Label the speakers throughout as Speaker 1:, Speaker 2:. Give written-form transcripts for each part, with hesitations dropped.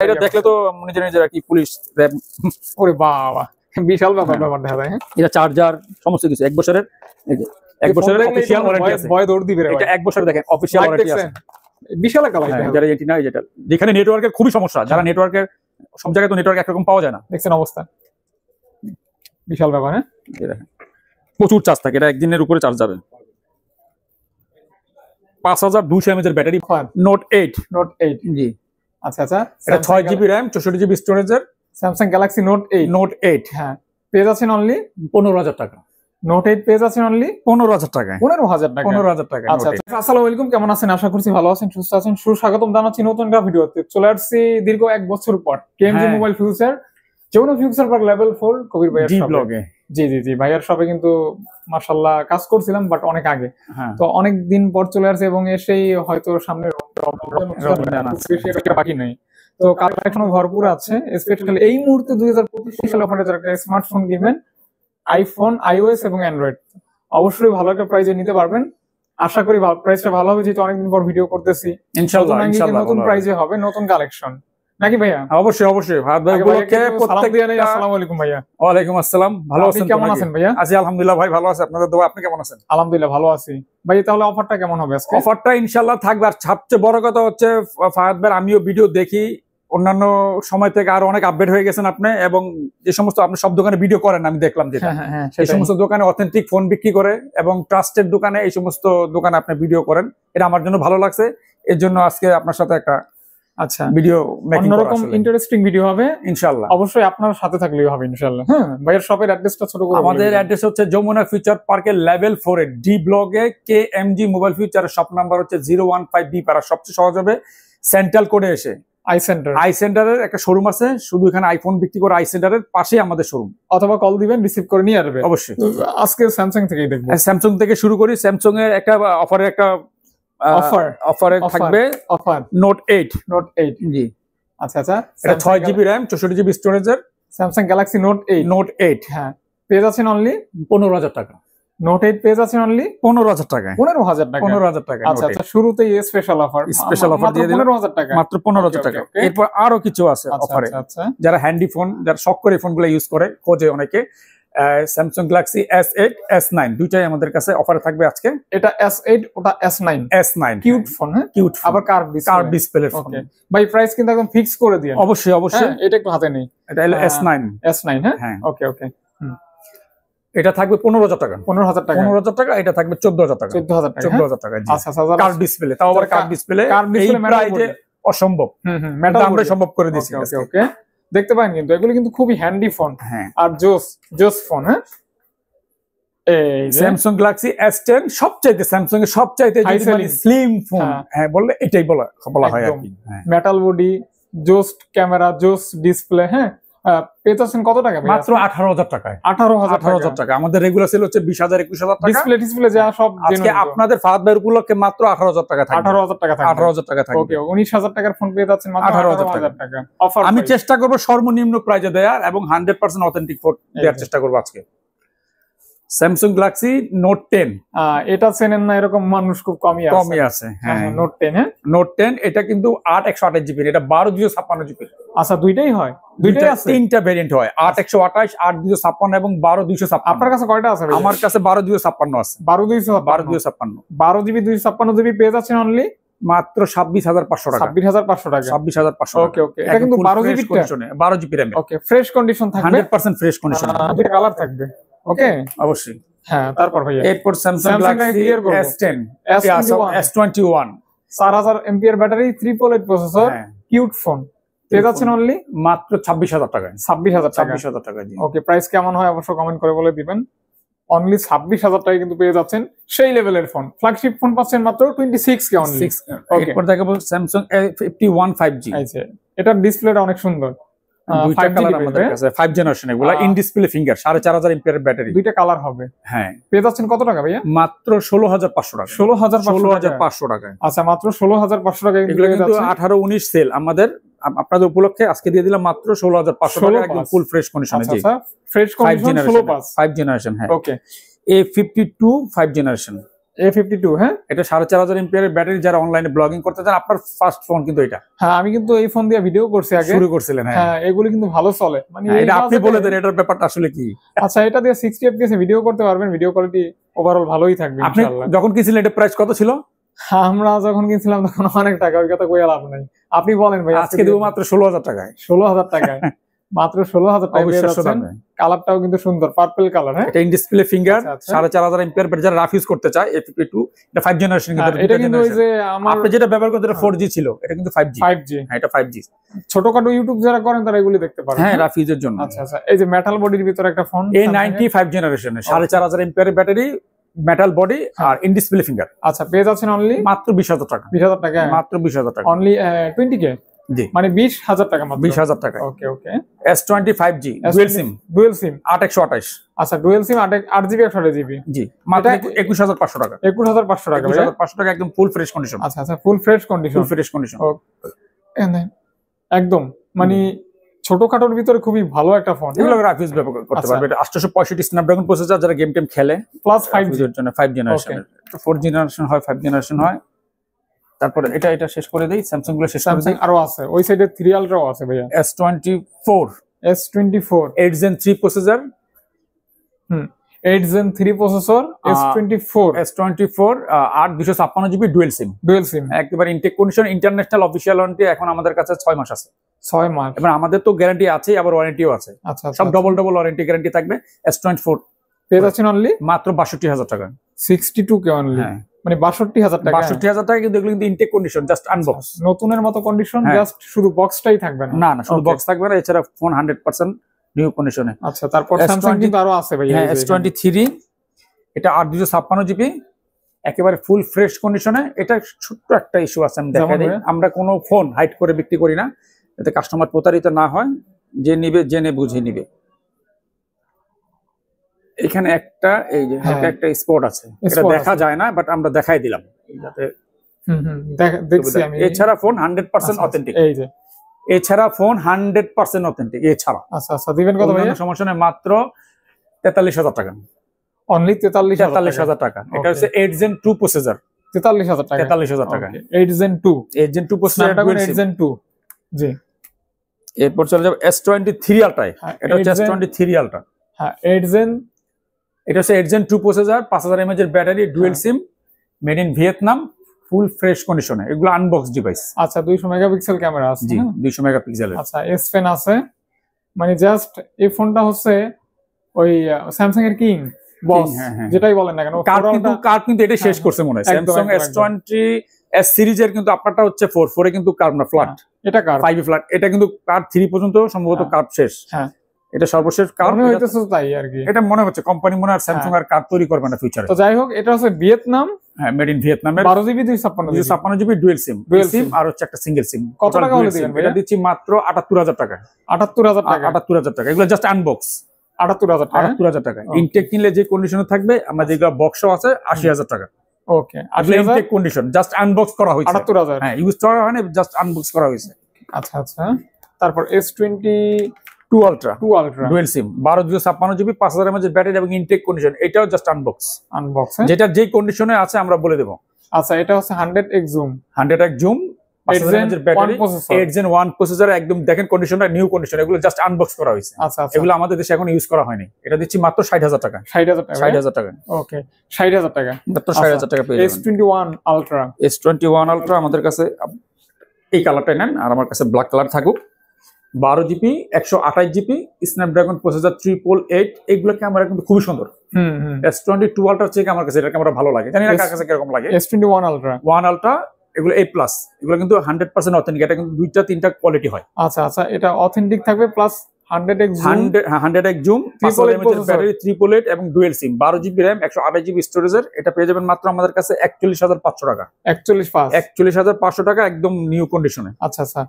Speaker 1: এটা দেখলে তো নিজে নিজে কি পুলিশ র‍্যাব
Speaker 2: ওরে বাবা বিশাল ব্যাপার দেখা যায়।
Speaker 1: এটা চার্জার সমস্ত কিছু 1 বছরের, এই যে 1 বছরের অফিশিয়াল ওয়ারেন্টি আছে।
Speaker 2: ভয় দৌড় দিবে রে ভাই।
Speaker 1: এটা 1 বছর দেখেন অফিশিয়াল ওয়ারেন্টি আছে।
Speaker 2: বিশাল একটা লাইট
Speaker 1: যারা এন্টিনা যেটা যেখানে নেটওয়ার্কের খুবই সমস্যা, যারা নেটওয়ার্কের সব জায়গায় তো নেটওয়ার্ক একরকম পাওয়া যায় না,
Speaker 2: দেখছেন অবস্থা বিশাল ব্যাপার। হ্যাঁ
Speaker 1: দেখেন প্রচুর চার্জ থাকে, এটা একদিনের উপরে চার্জ যাবে। 5200 mAh এর ব্যাটারি, নোট 8 জি।
Speaker 2: আচ্ছা আচ্ছা,
Speaker 1: এটা 6GB RAM 64GB স্টোরেজের
Speaker 2: স্যামসাং গ্যালাক্সি নোট 8। হ্যাঁ, পেয়ে যাচ্ছেন অনলি
Speaker 1: 15,000 টাকা।
Speaker 2: নোট 8 পেয়ে যাচ্ছেন অনলি
Speaker 1: 15,000 টাকায়।
Speaker 2: 15,000 টাকা।
Speaker 1: 15,000 টাকা।
Speaker 2: আচ্ছা, আসসালামু আলাইকুম, কেমন আছেন? আশা করছি ভালো আছেন, সুস্থ আছেন। সুস্বাগতম জানাচ্ছি নতুন একটা ভিডিওতে। চলে আসছি দীর্ঘ 1 বছর পর KMG mobile future, Jamuna future park level 4 Kabir ভাইয়ের শপে। জি ভাইয়ার শপে কিন্তু মাশাআল্লাহ কাজ করছিলাম, বাট অনেক আগে। তো অনেক দিন পর চলে আসছে এবং এসেই হয়তো সামনে বাকি নেই, তো কালেকশনও ভরপুর আছে। স্পেশালি এই মুহূর্তে 2025 সালে অফারে যারা স্মার্টফোন কিনবেন, আইফোন, আইওএস এবং অ্যান্ড্রয়েড, অবশ্যই ভালো একটা প্রাইজে নিতে পারবেন। আশা করি প্রাইসটা ভালো হবে, যেহেতু অনেকদিন পর ভিডিও করতেছি। ইনশাআল্লাহ নতুন প্রাইজে হবে, নতুন কালেকশন নাকি ভাইয়া?
Speaker 1: অবশ্যই ভাত ভাই গুলোকে
Speaker 2: আসসালামু আলাইকুম ভাইয়া।
Speaker 1: ওয়ালাইকুম আসসালাম। ভালো আছেন?
Speaker 2: কেমন আছেন ভাইয়া?
Speaker 1: আছি আলহামদুলিল্লাহ ভাই, ভালো আছি, আপনাদের দোয়া। আপনি কেমন আছেন?
Speaker 2: আলহামদুলিল্লাহ ভালো আছি ভাই। তাহলে অফারটা কেমন হবে আজকে?
Speaker 1: অফারটা ইনশাআল্লাহ থাকবে। আর সবচেয়ে বড় কথা হচ্ছে ফাহাদ ভাই, আমিও ভিডিও দেখি, অন্যান্য সময় থেকে আরো অনেক আপডেট হয়ে গেছেন আপনি, এবং যে সমস্ত আপনি সব দোকানে ভিডিও করেন আমি দেখলাম, যেটা এই সমস্ত দোকানে অথেন্টিক ফোন বিক্রি করে এবং ট্রাস্টেড দোকানে এই সমস্ত দোকানে আপনি ভিডিও করেন, এটা আমার জন্য ভালো লাগছে। এর জন্য আজকে আপনার সাথে একটা ভিডিও
Speaker 2: অন্যরকম ইন্টারেস্টিং ভিডিও হবে
Speaker 1: ইনশাআল্লাহ।
Speaker 2: অবশ্যই আপনার সাথে থাকলেই হবে ইনশাআল্লাহ। হ্যাঁ, ভাইয়ের শপের অ্যাড্রেসটা ছোট করে।
Speaker 1: আমাদের অ্যাড্রেস হচ্ছে যমুনা ফিউচার পার্কের লেভেল 4 এর ডি ব্লকে কেএমজি মোবাইল ফিউচারের শপ নাম্বার হচ্ছে 015B পাড়া। সবচেয়ে সহজ হবে সেন্ট্রাল কোডে এসে আই সেন্টারের একটা শোরুম আছে, শুধু এখানে আইফোন বিক্রি করে, আই সেন্টারের পাশেই আমাদের শোরুম।
Speaker 2: অথবা কল দিবেন, রিসিভ করে নিয়ে আসবে।
Speaker 1: অবশ্যই।
Speaker 2: আজকে স্যামসাং থেকেই দেখব।
Speaker 1: স্যামসাং থেকে শুরু করি। স্যামসাং এর একটা অফারে অফারে থাকবে নোট 8 জি।
Speaker 2: আচ্ছা,
Speaker 1: এটা 6GB RAM 64GB স্টোরেজের
Speaker 2: স্যামসাং গ্যালাক্সি নোট 8। হ্যাঁ, পেয়ে যাচ্ছেন অনলি
Speaker 1: 15,000 টাকা।
Speaker 2: নোট 8 পেয়ে যাচ্ছেন অনলি
Speaker 1: 15,000 টাকায়।
Speaker 2: 15,000 টাকা। আচ্ছা, শুরুতেই স্পেশাল অফার দিয়ে দিলাম, 15,000 টাকা,
Speaker 1: মাত্র 15,000 টাকা। এরপর আরো কিছু আছে অফারে। যারা হ্যান্ডি ফোন, যারা শখ করে ফোনগুলো ইউজ করে, খোঁজে অনেকে, স্যামসাং গ্যালাক্সি S8 S9 দুইটাই আমাদের কাছে অফারে থাকবে আজকে।
Speaker 2: এটা S8, ওটা S9 কিউট ফোন। হ্যাঁ, কিউট, আবার কার্ভ ডিসপ্লে ফোন। ভাই প্রাইস কিন্তু একদম ফিক্স করে দিয়েন।
Speaker 1: অবশ্যই।
Speaker 2: এটা একটু হাতে নেই,
Speaker 1: এটা হলো S9।
Speaker 2: হ্যাঁ, ওকে।
Speaker 1: এটা থাকবে 15,000 টাকা।
Speaker 2: 15,000
Speaker 1: টাকা। এটা থাকবে 14,000 টাকা।
Speaker 2: 14,000
Speaker 1: টাকা।
Speaker 2: আচ্ছা,
Speaker 1: কার্ভ ডিসপ্লে, তাও আবার কার্ভ ডিসপ্লে। এই প্রাইসে অসম্ভব,
Speaker 2: মেটাল
Speaker 1: আমরা সম্ভব করে দিয়েছি।
Speaker 2: ওকে, দেখতে পারেন কিন্তু এগুলো কিন্তু খুবই হ্যান্ডি ফোন।
Speaker 1: হ্যাঁ,
Speaker 2: আর জোস ফোন। হ্যাঁ, এই
Speaker 1: স্যামসাং গ্যালাক্সি S10 স্যামসাং এর সবচাইতে স্লিম ফোন। হ্যাঁ, বললে এটাই বলা হয় আর কি।
Speaker 2: মেটাল বডি, জোস ক্যামেরা, জোস ডিসপ্লে। হ্যাঁ, পেয়েছেন কত টাকা?
Speaker 1: মাত্র 18,000 টাকায়।
Speaker 2: 18,000
Speaker 1: টাকা। আমাদের রেগুলার সেল হচ্ছে 20,000 21,000 টাকা।
Speaker 2: ডিসপ্লে যা সব
Speaker 1: আজকে আপনাদের ফাহাদ ভাইয়ের উপলক্ষে মাত্র 18,000 টাকা থাকবে।
Speaker 2: 18,000 টাকা থাকবে। ওকে, 19,000 টাকার ফোন পেয়ে যাচ্ছেন মাত্র 18,000 টাকা। অফার
Speaker 1: আমি চেষ্টা করব সর্বনিম্ন প্রাইজে দেওয়ার এবং 100% অথেন্টিক ফোন দেওয়ার চেষ্টা করব আজকে। স্যামসাং গ্যালাক্সি নোট 10,
Speaker 2: এটা চেনেন না এরকম মানুষ খুব কমই
Speaker 1: আছে। হ্যাঁ,
Speaker 2: নোট 10। হ্যাঁ,
Speaker 1: নোট 10 এটা কিন্তু 8/128GB, এটা 12/256GB।
Speaker 2: আচ্ছা, দুইটাই হয়? দুইটাই আছে,
Speaker 1: তিনটা ভেরিয়েন্ট হয়, 8/128, 8/256 এবং 12/256।
Speaker 2: আপনার কাছে কয়টা আছে?
Speaker 1: আমার কাছে 12/256 আছে।
Speaker 2: 12/256 12GB 256GB পেয়ে যাচ্ছেন অনলি মাত্র
Speaker 1: 26,500 টাকা।
Speaker 2: 26,500 টাকা।
Speaker 1: 26,500।
Speaker 2: ওকে, এটা কিন্তু 12GB
Speaker 1: 12GB RAM।
Speaker 2: ওকে, ফ্রেশ কন্ডিশন থাকবে,
Speaker 1: 100% ফ্রেশ কন্ডিশন।
Speaker 2: দুটো কালার থাকবে। ওকে,
Speaker 1: অবশ্যই।
Speaker 2: হ্যাঁ, তারপর ভাইয়া
Speaker 1: এরপর Samsung Galaxy S10 S21
Speaker 2: 4000 mAh battery, 888 processor, cute phone পেয়ে যাচ্ছেন অনলি
Speaker 1: মাত্র 26,000 টাকায়।
Speaker 2: 26,000 টাকা। ওকে, প্রাইস কেমন হয় অবশ্যই কমেন্ট করে বলে দিবেন। অনলি 26,000 টাকায় কিন্তু পেয়ে যাচ্ছেন সেই লেভেলের ফোন। ফ্ল্যাগশিপ ফোন পাচ্ছেন মাত্র 26 কে অনলি।
Speaker 1: এরপর দেখাবো স্যামসাং A51 5G।
Speaker 2: এটার ডিসপ্লেটা অনেক সুন্দর।
Speaker 1: দুইটা কালার আমাদের কাছে, 5 জেনারেশন, এগুলা in display finger, 4500 mAh battery,
Speaker 2: দুইটা কালার হবে।
Speaker 1: হ্যাঁ,
Speaker 2: পেয়ে যাচ্ছেন কত টাকা ভাইয়া?
Speaker 1: মাত্র 16,500 টাকা। 16,500 টাকায়।
Speaker 2: আচ্ছা, মাত্র 16,500 টাকা।
Speaker 1: এগুলো কিন্তু 18-19 সেল আমাদের, আপনাদের উপলক্ষে আজকে দিয়ে দিলাম মাত্র 16,500 টাকা, একদম ফুল ফ্রেশ কন্ডিশনে। জি,
Speaker 2: ফ্রেশ কন্ডিশন 5 জেনারেশন।
Speaker 1: হ্যাঁ,
Speaker 2: ওকে,
Speaker 1: A52 5 জেনারেশন।
Speaker 2: A52 হ্যাঁ,
Speaker 1: এটা 4500 এমপিআর ব্যাটারি, যারা অনলাইনে ব্লগিং করতে চান আপনার ফার্স্ট ফোন কিন্তু এটা।
Speaker 2: হ্যাঁ আমি কিন্তু এই ফোন দিয়ে ভিডিও করছি আগে,
Speaker 1: শুরু করছিলেন।
Speaker 2: হ্যাঁ এগুলো কিন্তু ভালো চলে, মানে
Speaker 1: এটা আপনি বলে দেন এটার ব্যাপারটা আসলে কি।
Speaker 2: আচ্ছা এটা দিয়ে 60 fps এ ভিডিও করতে পারবেন, ভিডিও কোয়ালিটি ওভারঅল ভালোই থাকবে
Speaker 1: আপনি
Speaker 2: ইনশাআল্লাহ।
Speaker 1: যখন কিনছিলেন এটা প্রাইস কত ছিল?
Speaker 2: আমরা যখন কিনছিলাম তখন অনেক টাকা, ওই কথা কইয়া লাভ নাই। আপনি বলেন ভাই।
Speaker 1: আজকে দেবো মাত্র 16000 টাকায়।
Speaker 2: 16000 টাকায়, মাত্র 16000 টাকা পেয়ে যাচ্ছেন। কালারটাও কিন্তু সুন্দর, পার্পল কালার। হ্যাঁ
Speaker 1: এটা ইন ডিসপ্লে ফিঙ্গার 4500 এমপিআর ব্যাটারি, যারা রাফ ইউজ করতে চায় A52, এটা 5 জেনারেশন কিন্তু।
Speaker 2: এটা কিন্তু ওই যে
Speaker 1: আপনি যেটা ব্যবহার করতে এটা 4G ছিল, এটা কিন্তু 5G। হ্যাঁ এটা 5G।
Speaker 2: ছোটখাটো ইউটিউব যারা করেন তারা এগুলি দেখতে পারেন।
Speaker 1: হ্যাঁ রাফ ইউজের জন্য।
Speaker 2: আচ্ছা আচ্ছা, এই যে মেটাল বডির ভিতরে একটা ফোন
Speaker 1: A90 5 জেনারেশনের 4500 এমপিআর ব্যাটারি, মেটাল বডি আর ইন ডিসপ্লে ফিঙ্গার।
Speaker 2: আচ্ছা পেয়ে যাচ্ছেন অনলি
Speaker 1: মাত্র 20000 টাকা।
Speaker 2: 20000 টাকা
Speaker 1: মাত্র 20000 টাকা
Speaker 2: অনলি 20K।
Speaker 1: জি
Speaker 2: মানে 20000 টাকা মাত্র।
Speaker 1: 20000 টাকা।
Speaker 2: ওকে ওকে।
Speaker 1: S20 5G dual SIM. 8128।
Speaker 2: আচ্ছা ডুয়াল সিম 8GB 128GB।
Speaker 1: জি মাত্র 21500 টাকা।
Speaker 2: 21500 টাকা।
Speaker 1: 21500 টাকা একদম ফুল ফ্রেশ কন্ডিশন।
Speaker 2: আচ্ছা আচ্ছা full fresh condition.
Speaker 1: Full fresh condition
Speaker 2: একদম, মানে ছোটখাটোর ভিতরে খুবই ভালো একটা ফোন।
Speaker 1: এগুলো রাফ ইউজ ব্যবহার করতে পারবে। এটা 865 স্ন্যাপড্রাগন প্রসেসর, যারা গেম টেম খেলে,
Speaker 2: প্লাস 5G
Speaker 1: এর জন্য 5 জেনারেশন। 4 জেনারেশন হয়, 5 জেনারেশন হয়। তারপরে এটা শেষ করে দেই, স্যামসাং গুলো শেষ করে দেই।
Speaker 2: আরো আছে ওই সাইডে 3 আলট্রাও আছে ভাইয়া।
Speaker 1: S24 8 Gen 3 processor.
Speaker 2: 8 Gen 3 processor, S24
Speaker 1: 8 256GB dual sim. একেবারে intact condition, international official warranty এখন আমাদের কাছে 6 মাস আছে।
Speaker 2: 6 মাস।
Speaker 1: এবার আমাদের তো গ্যারান্টি আছে, আবার ওয়ারেন্টিও আছে।
Speaker 2: আচ্ছা
Speaker 1: সব ডবল ওয়ারেন্টি গ্যারান্টি থাকবে। S24
Speaker 2: পেয়ে যাচ্ছেন অনলি
Speaker 1: মাত্র 62000 টাকা।
Speaker 2: 62K only.
Speaker 1: হ্যাঁ
Speaker 2: মানে 62000 টাকা।
Speaker 1: 62000 টাকা, কিন্তু এগুলো কিন্তু ইনটেক কন্ডিশন, জাস্ট আনবক্স।
Speaker 2: নতুনের মতো কন্ডিশন, জাস্ট শুধু বক্সটাই থাকবে না।
Speaker 1: না শুধু বক্স থাকবে না, এছাড়া ফোন 100% নিউ কন্ডিশনে।
Speaker 2: আচ্ছা তারপর স্যামসাং কিন্তু আরো আছে ভাই।
Speaker 1: হ্যাঁ S23, এটা 8 256GB একেবারে ফুল ফ্রেশ কন্ডিশনে। এটা ছোট্ট একটা ইস্যু আছে, আমি দেখাই দিই। আমরা কোনো ফোন হাইড করে বিক্রি করি না, যাতে কাস্টমার প্রতারিত না হয়। যে নিবে জেনে বুঝে নিবে। এখানে একটা এই যে একটা স্পট আছে, এটা দেখা যায় না, বাট আমরা দেখাই দিলাম যাতে
Speaker 2: দেখছি আমি।
Speaker 1: এছাড়া ফোন 100% অথেন্টিক।
Speaker 2: এই যে
Speaker 1: এছাড়া ফোন 100% অথেন্টিক এছাড়া।
Speaker 2: আচ্ছা আচ্ছা দিবেন কত ভাই?
Speaker 1: সমস্যা নেই, মাত্র 43000 টাকা।
Speaker 2: অনলি 43000
Speaker 1: টাকা। এটা হচ্ছে 8 Gen 2 প্রসেসর।
Speaker 2: 43000 টাকা।
Speaker 1: 43000 টাকা।
Speaker 2: 8 Gen 2
Speaker 1: প্রসেসর,
Speaker 2: 8 Gen 2। জি
Speaker 1: এরপর চলে যাব S23 আলট্রা। এটা হচ্ছে S23 আলট্রা।
Speaker 2: হ্যাঁ 8 Gen,
Speaker 1: এটা হচ্ছে 8 Gen 2 প্রসেসর, 5000 mAh এর battery, dual SIM, made in Vietnam, full fresh কন্ডিশনে। এগুলো আনবক্স ডিভাইস।
Speaker 2: আচ্ছা 200 মেগাপিক্সেল ক্যামেরা আছে।
Speaker 1: জি 200 মেগাপিক্সেলের।
Speaker 2: আচ্ছা এস পেন আছে। মানে জাস্ট এই ফোনটা হচ্ছে ওই স্যামসাং এর কিং বস, যেটাই বলেন না কেন,
Speaker 1: কার কিন্তু এটা শেষ করছে মনে হয়। স্যামসাং S20 S সিরিজের কিন্তু আপনারটা হচ্ছে 4 এ কিন্তু কার্ভ না, ফ্ল্যাট।
Speaker 2: এটা কার্ভ,
Speaker 1: 5 এ ফ্ল্যাট। এটা কিন্তু কার্ভ 3 পর্যন্ত সম্ভবত কার্ভ শেষ।
Speaker 2: হ্যাঁ
Speaker 1: এটা সর্বশেষ কার্ভ
Speaker 2: হইতেছে তাই আর কি।
Speaker 1: এটা মনে হচ্ছে কোম্পানি মনে আর স্যামসাং আর কার্ভ তৈরি করবে না ফিউচারে।
Speaker 2: তো যাই হোক, এটা হচ্ছে ভিয়েতনাম।
Speaker 1: হ্যাঁ মেড ইন ভিয়েতনামের
Speaker 2: 12GB 256GB
Speaker 1: ডুয়াল সিম আর হচ্ছে একটা সিঙ্গেল সিম।
Speaker 2: কত টাকা হলে দিবেন?
Speaker 1: এটা দিচ্ছি মাত্র 78000 টাকা।
Speaker 2: 78000 টাকা।
Speaker 1: 78000 টাকা। এগুলো জাস্ট আনবক্স।
Speaker 2: 78000 টাকা।
Speaker 1: 78000 টাকা। ইনটেক কিনলে যে কন্ডিশনে থাকবে, আমরা যেগুলো বক্সও আছে 80000 টাকা।
Speaker 2: ওকে,
Speaker 1: ইনটেক কন্ডিশন, জাস্ট আনবক্স করা হয়েছে।
Speaker 2: 78000।
Speaker 1: হ্যাঁ ইউজ করা হয়নি, জাস্ট আনবক্স করা হয়েছে।
Speaker 2: আচ্ছা আচ্ছা। তারপর
Speaker 1: S22 ultra dual SIM, 12 256GB, 5000 mAh battery এবং ইনটেক কন্ডিশন। এটাও জাস্ট আনবক্স। যেটা যেই কন্ডিশনে আছে আমরা বলে দেব।
Speaker 2: আচ্ছা এটা হচ্ছে 100x zoom,
Speaker 1: 100x zoom, 5000 mAh battery, 8 Gen 1 processor. একদম দেখেন কন্ডিশনটা নিউ কন্ডিশন। এগুলো জাস্ট আনবক্স করা হয়েছে।
Speaker 2: আচ্ছা
Speaker 1: এগুলো আমাদের দেশে এখন ইউজ করা হয়নি। এটা দিচ্ছি মাত্র 60000 টাকা। 60000 টাকা।
Speaker 2: ওকে 60000 টাকা।
Speaker 1: মাত্র 60000 টাকা পেয়ে যাবেন।
Speaker 2: S21 ultra.
Speaker 1: S21 আলট্রা আমাদের কাছে এই কালারটাই নেন, আর আমার কাছে ব্ল্যাক কালার থাকুক। 12GB 128GB Snapdragon processor 888। এইগুলো ক্যামেরা কিন্তু খুবই সুন্দর। S22 আলট্রা চেয়ে আমার কাছে এটা ক্যামেরা ভালো লাগে। জানি না কার কাছে কিরকম লাগে।
Speaker 2: S21 আলট্রা,
Speaker 1: 1 আলট্রা এগুলো A+, এগুলো কিন্তু 100% অথেন্টিক। এটা কিন্তু 2-3টা কোয়ালিটি হয়।
Speaker 2: আচ্ছা আচ্ছা, এটা অথেন্টিক থাকবে, plus 100x zoom,
Speaker 1: 100x zoom, 5000 mAh battery, 888 এবং dual SIM, 12GB RAM, 128GB স্টোরেজের। এটা পেয়ে যাবেন মাত্র আমাদের কাছে 41500 টাকা। 41500 টাকা, একদম নিউ কন্ডিশনে।
Speaker 2: আচ্ছা আচ্ছা,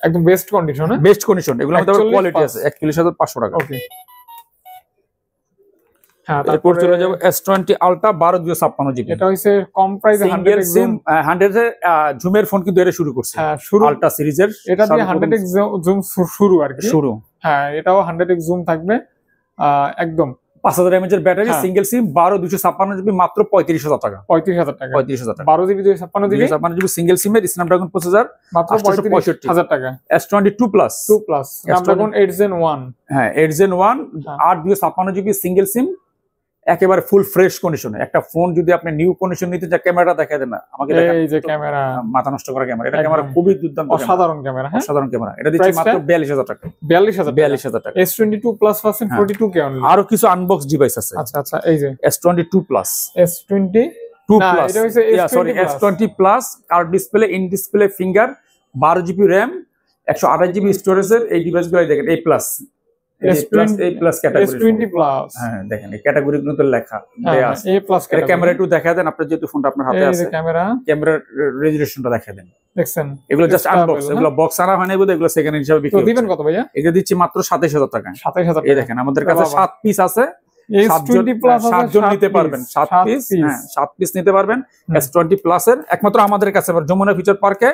Speaker 2: একদম বেস্ট কন্ডিশনে।
Speaker 1: Best condition. এগুলো আমাদের কোয়ালিটি আছে। 41500 টাকা।
Speaker 2: ওকে হ্যাঁ,
Speaker 1: তারপর চলে যাব S20 আলট্রা 12 256GB।
Speaker 2: এটা হইছে কম প্রাইসে 100x জুম।
Speaker 1: 100 এর জুমের ফোন কিন্তু এটা শুরু করছে।
Speaker 2: হ্যাঁ শুরু
Speaker 1: আলট্রা সিরিজের।
Speaker 2: এটা দিয়ে 100x জুম শুরু আর কি।
Speaker 1: শুরু।
Speaker 2: হ্যাঁ এটাও 100x জুম থাকবে একদম।
Speaker 1: 5000 mAh এর ব্যাটারি, সিঙ্গেল সিম, 12 256 জিবি, মাত্র 35000 টাকা।
Speaker 2: 35000 টাকা,
Speaker 1: 35000 টাকা।
Speaker 2: 12 জিবি 256
Speaker 1: জিবি সিঙ্গেল সিমের স্ন্যাপড্রাগন প্রসেসর,
Speaker 2: মাত্র 35000 টাকা।
Speaker 1: S22 প্লাস,
Speaker 2: স্ন্যাপড্রাগন 8 Gen 1,
Speaker 1: হ্যাঁ 8 Gen 1, 8 256 জিবি সিঙ্গেল সিম, একেবারে ফুল ফ্রেশ কন্ডিশনে। একটা ফোন যদি আপনি নিউ কন্ডিশন নিতে চান, ক্যামেরাটা দেখায় দেন না আমাকে,
Speaker 2: এই যে ক্যামেরা,
Speaker 1: মাথা নষ্ট করা ক্যামেরা। এটা ক্যামেরা খুবই দুর্দান্ত,
Speaker 2: অসাধারণ ক্যামেরা, হ্যাঁ
Speaker 1: অসাধারণ ক্যামেরা। এটা দিচ্ছি মাত্র 42000 টাকা।
Speaker 2: 42000 টাকা। S22 প্লাস পাচ্ছেন 42K অনলি।
Speaker 1: আরো কিছু আনবক্স ডিভাইস আছে।
Speaker 2: আচ্ছা আচ্ছা, এই যে
Speaker 1: S22 প্লাস,
Speaker 2: S22
Speaker 1: প্লাস,
Speaker 2: এটা হইছে
Speaker 1: S20 plus, curve display, in display finger, 12 GB RAM, 128 GB স্টোরেজের এই ডিভাইসগুলো দেখেন, A প্লাস,
Speaker 2: S20 প্লাস,
Speaker 1: হ্যাঁ দেখেন এই ক্যাটাগরিগুলো তো লেখা দেয়া আছে।
Speaker 2: A প্লাস
Speaker 1: এটা ক্যামেরা একটু দেখায় দেন, আপনার যেহেতু ফোনটা আপনার হাতে আছে, ক্যামেরার রেজোলিউশনটা দেখায় দেন।
Speaker 2: দেখছেন
Speaker 1: এগুলো জাস্ট আনবক্স, এগুলো বক্স আনা হয় না বলে এগুলো সেকেন্ড হিসেবে বিক্রি
Speaker 2: তো দিবেন কত ভাইয়া?
Speaker 1: এটা দিচ্ছি মাত্র 27000 টাকা।
Speaker 2: 27000
Speaker 1: এই দেখেন আমাদের কাছে 7 পিস আছে,
Speaker 2: S20 প্লাস
Speaker 1: 7 জন নিতে পারবেন, 7 পিস, হ্যাঁ 7 পিস নিতে পারবেন S20 প্লাস এর। একমাত্র আমাদের কাছে যমুনা ফিচার পার্কে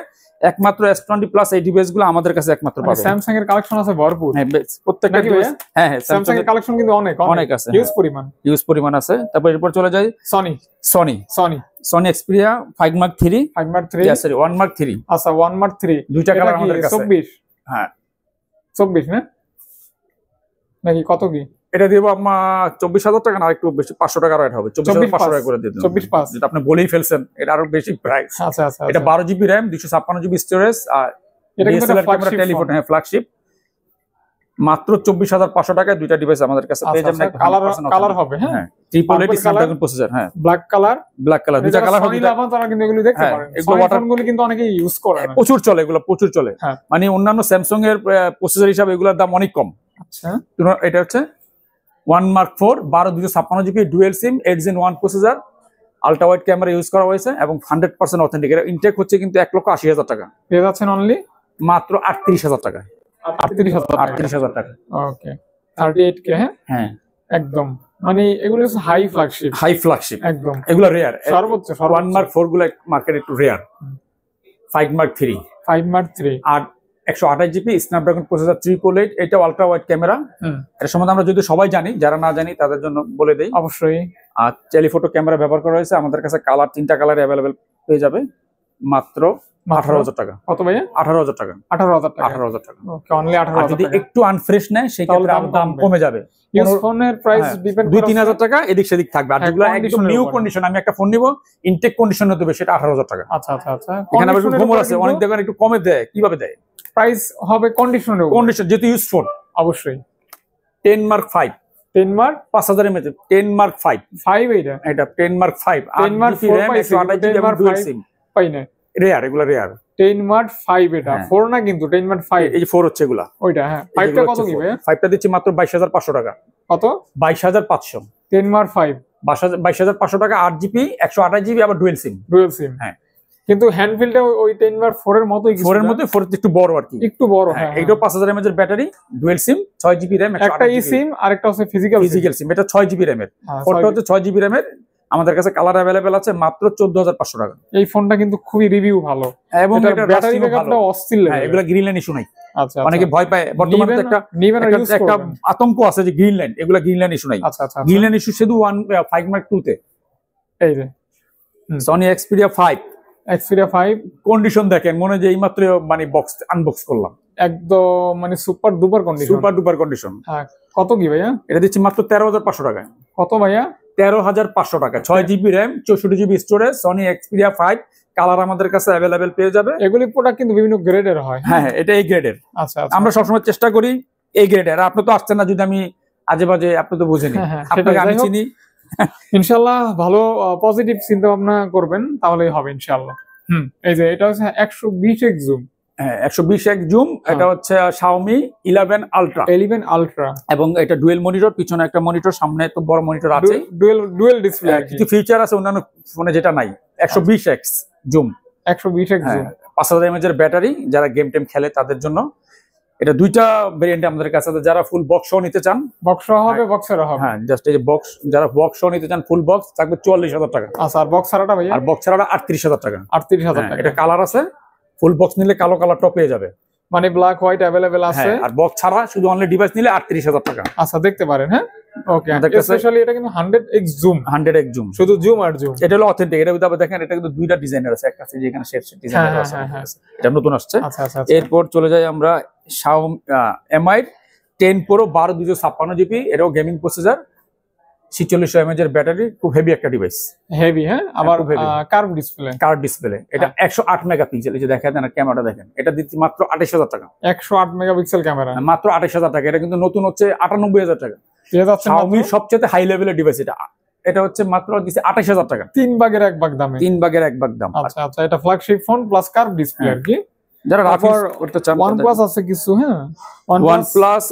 Speaker 1: একমাত্র S20 প্লাস এই ডিভাইসগুলো আমাদের কাছে একমাত্র পাবেন।
Speaker 2: স্যামসাং এর কালেকশন আছে ভরপুর,
Speaker 1: হ্যাঁ প্রত্যেকটা ডিভাইস, হ্যাঁ
Speaker 2: স্যামসাং এর কালেকশন কিন্তু অনেক
Speaker 1: আছে, হিউজ পরিমাণ আছে। তারপর এরপর চলে যাই সনি এক্সপেরিয়া 5 Mark 3, 1 Mark 3।
Speaker 2: আচ্ছা 1 Mark 3
Speaker 1: দুইটা কালার আমাদের কাছে।
Speaker 2: 24,
Speaker 1: হ্যাঁ
Speaker 2: 24 না নাকি কত কি?
Speaker 1: এটা দিব আমার 24000 টাকা না, একটু বেশি 500 টাকা রেট হবে। 24500 টাকা করে দিয়ে দেব।
Speaker 2: 24
Speaker 1: যেটা আপনি বলেই ফেলছেন, এটা আরো বেশি প্রাইস।
Speaker 2: আচ্ছা আচ্ছা,
Speaker 1: এটা 12 জিবি র‍্যাম, 256 জিবি স্টোরেজ, আর
Speaker 2: এটা কিন্তু
Speaker 1: ক্যামেরা, টেলিফোন, হ্যাঁ ফ্ল্যাগশিপ। মাত্র 24500 টাকায় দুইটা ডিভাইস আমাদের কাছে পেয়ে যাবেন।
Speaker 2: কালার হবে, হ্যাঁ
Speaker 1: ট্রিপল এইট স্ন্যাপড্রাগন প্রসেসর, হ্যাঁ
Speaker 2: ব্ল্যাক কালার,
Speaker 1: দুইটা কালার হবে।
Speaker 2: তারা কিন্তু এগুলো দেখতে পারেন, এগুলো ওয়াটারগুলো কিন্তু অনেকে ইউজ করে না,
Speaker 1: প্রচুর চলে, এগুলো প্রচুর চলে। মানে অন্যান্য স্যামসাং এর প্রসেসর হিসাবে এগুলোর দাম অনেক কম।
Speaker 2: আচ্ছা
Speaker 1: এটা হচ্ছে 1 Mark 4, 12 256 জিবি ডুয়েল সিম, 8 Gen 1 processor, ultra wide camera use করা হয়েছে এবং 100% অথেন্টিক। এর ইনটেক হচ্ছে কিন্তু 1,80,000 টাকা।
Speaker 2: পেয়ে যাচ্ছেন অনলি
Speaker 1: মাত্র 38000 টাকা। 38000 টাকা।
Speaker 2: ওকে 38K, হ্যাঁ একদম, মানে এগুলো হাই ফ্ল্যাগশিপ একদম, এগুলো
Speaker 1: রেয়ার,
Speaker 2: সর্বোচ্চ
Speaker 1: 1 Mark 4 গুলো মার্কেটে একটু রেয়ার। 5 Mark 3 আর 128 জিবি স্ন্যাপড্রাগন প্রসেসর 388, এটা আলট্রা ওয়াইড ক্যামেরা। এর সম্বন্ধে আমরা যদি সবাই জানি, যারা না জানি তাদের জন্য বলে দেই
Speaker 2: অবশ্যই।
Speaker 1: আর টেলিফটো ক্যামেরা ব্যবহার করা হয়েছে আমাদের কাছে, কালার 3টা কালার अवेलेबल পেয়ে যাবে মাত্র 18000 টাকা।
Speaker 2: কত ভাইয়া?
Speaker 1: 18000 টাকা।
Speaker 2: 18000 টাকা। ওকে অনলি 18000
Speaker 1: যদি একটু আনফ্রেশ নেয় সেই ক্ষেত্রে দাম কমে যাবে।
Speaker 2: ইউজ ফোনের প্রাইস ডিপেন্ড করে
Speaker 1: 2-3000 টাকা এদিক সেদিক থাকবে। আর যেগুলো একদম নিউ কন্ডিশন, আমি একটা ফোন নিব ইনটেক কন্ডিশনে দেবে, সেটা 18000 টাকা।
Speaker 2: আচ্ছা আচ্ছা আচ্ছা,
Speaker 1: এখানে আবার ঘুমোর আছে, অনেক দোকান একটু কমে দেয়। কিভাবে দেয়?
Speaker 2: প্রাইস হবে কন্ডিশন
Speaker 1: যেহেতু ইউজ ফোন।
Speaker 2: অবশ্যই
Speaker 1: 10 Mark 5,
Speaker 2: 10 Mark
Speaker 1: 5000 mAh, 10 Mark 5
Speaker 2: এটা
Speaker 1: 10 Mark 5,
Speaker 2: 10 Mark 4
Speaker 1: ডুয়াল সিম
Speaker 2: পাই না,
Speaker 1: রেয়ার, এগুলা রেয়ার।
Speaker 2: 10 Mark 5 এটা 4 না কিন্তু 10 Mark 5,
Speaker 1: এই যে 4 হচ্ছে এগুলা,
Speaker 2: ওইটা হ্যাঁ। 5টা কত কি ভাই?
Speaker 1: 5টা দিচ্ছি মাত্র 22500 টাকা।
Speaker 2: কত?
Speaker 1: 22500।
Speaker 2: 10 Mark 5
Speaker 1: 22500 টাকা, 8 জিবি 128 জিবি, আবার ডুয়াল সিম।
Speaker 2: হ্যাঁ কিন্তু হ্যান্ডফিলটা ওই 10 Mark 4 এর মতোই,
Speaker 1: 4 এর মধ্যে 4 একটু বড় আর কি,
Speaker 2: একটু বড়। হ্যাঁ
Speaker 1: এইটাও 5000 mAh এর battery, dual SIM, 6 GB RAM,
Speaker 2: একটা ই সিম আর একটা হচ্ছে ফিজিক্যাল সিম।
Speaker 1: এটা 6 জিবি র‍্যাম এর, ফোনটা হচ্ছে 6 জিবি র‍্যাম এর। আমাদের কাছে কালার अवेलेबल আছে মাত্র 14500 টাকা।
Speaker 2: এই ফোনটা কিন্তু খুবই রিভিউ ভালো এবং এটা ব্যাটারি ব্যাকআপটা অস্থির লাগে।
Speaker 1: হ্যাঁ এগুলা গ্রিন লাইন ইস্যু নাই।
Speaker 2: আচ্ছা
Speaker 1: অনেকে ভয় পায়, বর্তমানে একটা আতঙ্ক আছে যে গ্রিন লাইন, এগুলা গ্রিন লাইন ইস্যু নাই।
Speaker 2: আচ্ছা আচ্ছা,
Speaker 1: গ্রিন লাইন ইস্যু শুধু 5 Mark 2 তে।
Speaker 2: এই যে
Speaker 1: Sony Xperia 5 কন্ডিশন দেখেন, মনে হয় যে এইমাত্র মানে বক্স আনবক্স করলাম,
Speaker 2: একদম মানে সুপার ডুপার
Speaker 1: কন্ডিশন।
Speaker 2: হ্যাঁ কত কি ভাইয়া?
Speaker 1: এটা দিচ্ছি মাত্র 13500 টাকা।
Speaker 2: কত ভাইয়া?
Speaker 1: 13500 টাকা। 6 GB RAM, 64 GB storage, Sony Xperia 5 colour আমাদের কাছে अवेलेबल পেয়ে যাবে।
Speaker 2: এগুলি প্রোডাক্ট কিন্তু বিভিন্ন গ্রেডের হয়।
Speaker 1: হ্যাঁ এটা এই গ্রেডের।
Speaker 2: আচ্ছা আচ্ছা,
Speaker 1: আমরা সবসময় চেষ্টা করি এই গ্রেডের। আপনি তো আসছেন না, যদি আমি আজে বাজে, আপনি তো বুঝেনি, আপনাকে আমি চিনি।
Speaker 2: ইনশাআল্লাহ ভালো পজিটিভ চিন্তা ভাবনা করবেন, তাহলেই হবে ইনশাআল্লাহ। এই যে এটা হচ্ছে 120x জুম।
Speaker 1: হ্যাঁ 120x জুম। এটা হচ্ছে Xiaomi 11 Ultra এবং এটা ডুয়েল মনিটর, পিছনে একটা মনিটর, সামনে তো বড় মনিটর আছে,
Speaker 2: ডুয়েল ডিসপ্লে।
Speaker 1: কিছু ফিচার আছে অন্যান্য ফোনে যেটা নাই। 120x zoom,
Speaker 2: 120x zoom,
Speaker 1: 5000 mAh এর ব্যাটারি। যারা গেম টেম খেলে তাদের জন্য এটা দুইটা ভেরিয়েন্ট আমাদের কাছে আছে। যারা ফুল বক্স সহ নিতে চান,
Speaker 2: বক্স সহ হবে, বক্সেরও হবে।
Speaker 1: হ্যাঁ জাস্ট এই যে বক্স, যারা বক্স সহ নিতে চান ফুল বক্স থাকবে 44000 টাকা।
Speaker 2: আচ্ছা আর বক্স ছাড়াটা ভাইয়া?
Speaker 1: আর বক্স ছাড়াটা 38000 টাকা।
Speaker 2: 38000 টাকা।
Speaker 1: এটা কালার আছে, ফুল বক্স নিলে কালো কালারটা পেয়ে যাবে,
Speaker 2: মানে ব্ল্যাক হোয়াইট अवेलेबल আছে।
Speaker 1: আর বক্স ছাড়া শুধু অনলি ডিভাইস নিলে 38000 টাকা।
Speaker 2: আচ্ছা দেখতে পারেন। হ্যাঁ ওকে, স্পেশালি এটা কিন্তু 100x জুম,
Speaker 1: 100x জুম,
Speaker 2: শুধু জুম আর জুম।
Speaker 1: এটা হলো অথেন্টিক। এটা যদি আপনি দেখেন, এটা কিন্তু দুইটা ডিজাইনার আছে, একটা আছে যেখানে শেপ ডিজাইনার আছে, এটা নতুন আসছে।
Speaker 2: আচ্ছা আচ্ছা।
Speaker 1: এরপর চলে যাই আমরা Xiaomi Mi 10 Pro 12256 GB, এটাও গেমিং প্রসেসর, 4600 mAh এর ব্যাটারি, খুব হেভি একটা ডিভাইস।
Speaker 2: হেভি, হ্যাঁ, আবার কার্ভ ডিসপ্লে।
Speaker 1: এটা 108 মেগাপিক্সেল, এই যে দেখেন না, ক্যামেরাটা দেখেন, এটা দিচ্ছি মাত্র 28000 টাকা।
Speaker 2: 108 মেগাপিক্সেল ক্যামেরা,
Speaker 1: মাত্র 28000 টাকা। এটা কিন্তু নতুন হচ্ছে 98000 টাকা। Xiaomi সবচেয়ে হাই লেভেলের ডিভাইস এটা। এটা হচ্ছে মাত্র দিচ্ছে 28000 টাকা,
Speaker 2: 3 ভাগের 1 ভাগ দামে।
Speaker 1: 3 ভাগের 1 ভাগ দাম।
Speaker 2: আচ্ছা আচ্ছা, এটা flagship phone plus curve display আর কি।
Speaker 1: যারা রাফার করতে চান,
Speaker 2: OnePlus আছে কিছু, হ্যাঁ,
Speaker 1: OnePlus